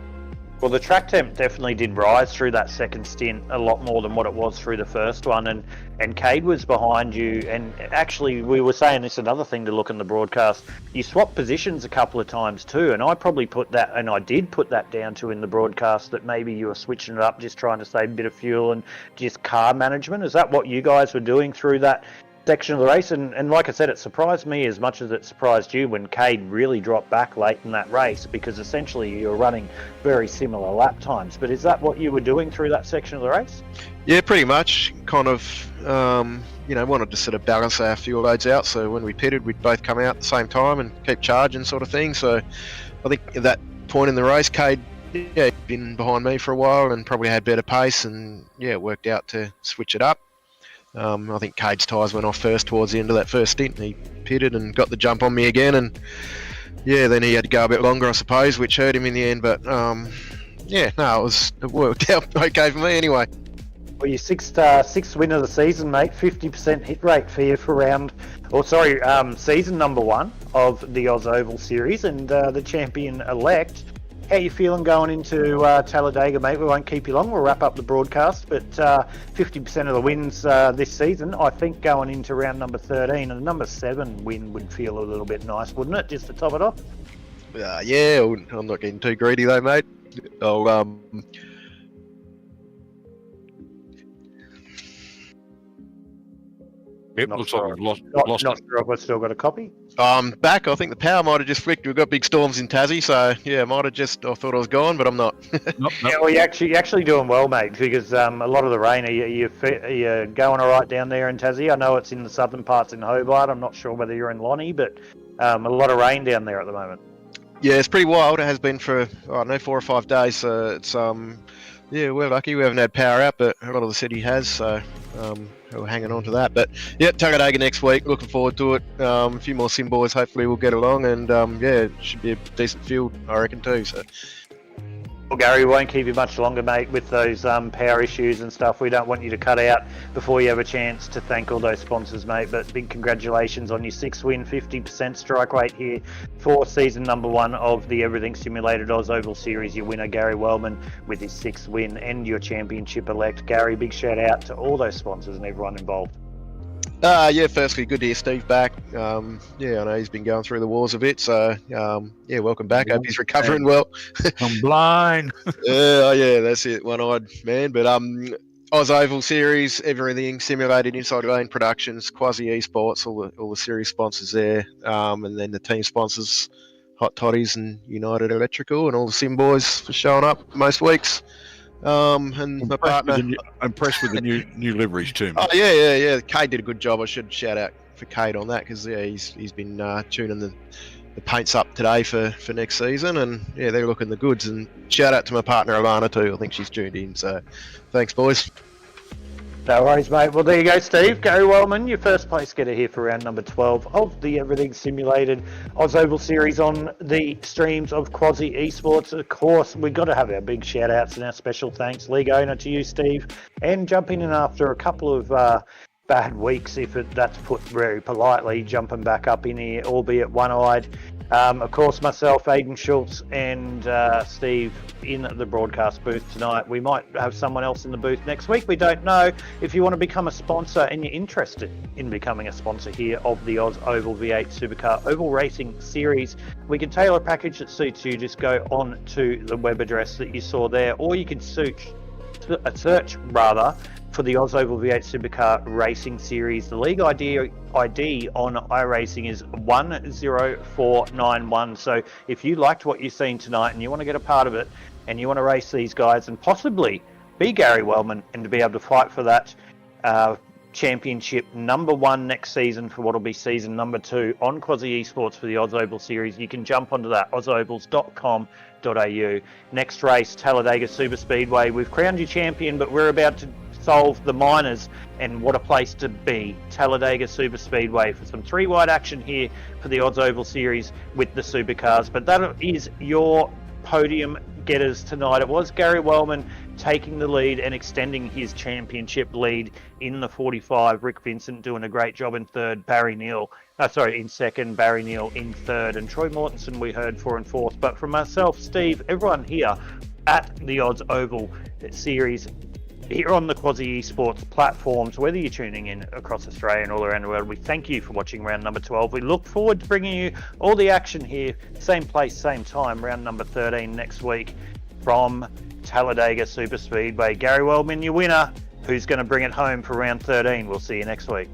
Well, the track temp definitely did rise through that second stint a lot more than what it was through the first one, and Cade was behind you, and actually we were saying this, another thing to look in the broadcast, you swapped positions a couple of times too, and I probably put that, and I did put that down to in the broadcast, that maybe you were switching it up, just trying to save a bit of fuel and just car management. Is that what you guys were doing through that section of the race? And like I said, it surprised me as much as it surprised you when Cade really dropped back late in that race, because essentially you were running very similar lap times. But is that what you were doing through that section of the race? Yeah, pretty much. Kind of, wanted to sort of balance our fuel loads out, so when we pitted, we'd both come out at the same time and keep charging, sort of thing. So I think at that point in the race, Cade he'd been behind me for a while and probably had better pace, and it worked out to switch it up. I think Cade's tyres went off first towards the end of that first stint, and he pitted and got the jump on me again, and then he had to go a bit longer, I suppose, which hurt him in the end. But it worked out okay for me anyway. Well, your sixth win of the season, mate. 50% hit rate for you for season number 1 of the Oz Oval Series, and the champion elect. How you feeling going into Talladega, mate? We won't keep you long. We'll wrap up the broadcast, but 50% of the wins this season, I think, going into round number 13, and the number 7 win would feel a little bit nice, wouldn't it, just to top it off? I'm not getting too greedy though, mate. Looks like we've lost. Not sure if I've still got a copy. Back. I think the power might have just flicked. We've got big storms in Tassie, so yeah, might have just. I thought I was gone, but I'm not. Nope. Yeah, well, you're actually doing well, mate, because a lot of the rain, are you going all right down there in Tassie? I know it's in the southern parts in Hobart. I'm not sure whether you're in Lonnie, but a lot of rain down there at the moment. Yeah, it's pretty wild. It has been for 4 or 5 days. So it's yeah, we're lucky. We haven't had power out, but a lot of the city has. So we're hanging on to that. But yeah, Talladega next week. Looking forward to it. A few more sim boys. Hopefully we'll get along, and yeah, it should be a decent field, I reckon too. So. Well, Gary, we won't keep you much longer, mate, with those power issues and stuff. We don't want you to cut out before you have a chance to thank all those sponsors, mate. But big congratulations on your 6th win, 50% strike rate here for season number 1 of the Everything Simulated Oz Oval Series. Your winner, Gary Wellman, with his 6th win and your championship elect. Gary, big shout out to all those sponsors and everyone involved. Yeah, firstly, good to hear Steve back. Yeah, I know he's been going through the wars a bit, so yeah, welcome back. Hope he's recovering well. I'm blind. Yeah, that's it, one-eyed man. But Oz Oval Series, Everything Simulated, Inside Lane Productions, Quasi Esports, all the series sponsors there, and then the team sponsors, Hot Toddies and United Electrical, and all the sim boys for showing up most weeks. And my partner. Impressed with the new liveries too. Oh yeah. Cade did a good job. I should shout out for Cade on that, because yeah, he's been tuning the paints up today for next season, and yeah, they're looking the goods. And shout out to my partner Alana too. I think she's tuned in. So thanks, boys. No worries, mate. Well, there you go, Steve. Gary Wellman, your first place getter here for round number 12 of the Everything Simulated Oz Oval Series on the streams of Quasi Esports. Of course, we've got to have our big shout-outs and our special thanks, league owner, to you, Steve, and jumping in after a couple of bad weeks, if that's put very politely, jumping back up in here, albeit one-eyed. Of course, myself, Aidan Schultz, and Steve in the broadcast booth tonight. We might have someone else in the booth next week. We don't know. If you want to become a sponsor and you're interested in becoming a sponsor here of the Oz Oval V8 Supercar Oval Racing Series, we can tailor a package that suits you. Just go on to the web address that you saw there, or you can search for the Oz Oval V8 Supercar Racing Series. The league ID on iRacing is 10491. So if you liked what you've seen tonight and you want to get a part of it, and you want to race these guys and possibly be Gary Wellman and to be able to fight for that championship number 1 next season for what will be season number 2 on Quasi Esports for the Oz Oval Series, you can jump onto that, ozovals.com.au. Next race, Talladega Super Speedway. We've crowned you champion, but we're about to solve the minors, and what a place to be. Talladega Super Speedway for some 3-wide action here for the Oz Oval Series with the supercars. But that is your podium getters tonight. It was Gary Wellman taking the lead and extending his championship lead in the 45. Rick Vincent doing a great job in third. In second. Barry Neal in third. And Troy Mortensen we heard 4 and 4th. But from myself, Steve, everyone here at the Oz Oval Series, here on the Quasi Esports platforms, whether you're tuning in across Australia and all around the world, we thank you for watching round number 12. We look forward to bringing you all the action here, same place, same time, round number 13 next week from Talladega Super Speedway. Gary Wellman, your winner. Who's going to bring it home for round 13? We'll see you next week.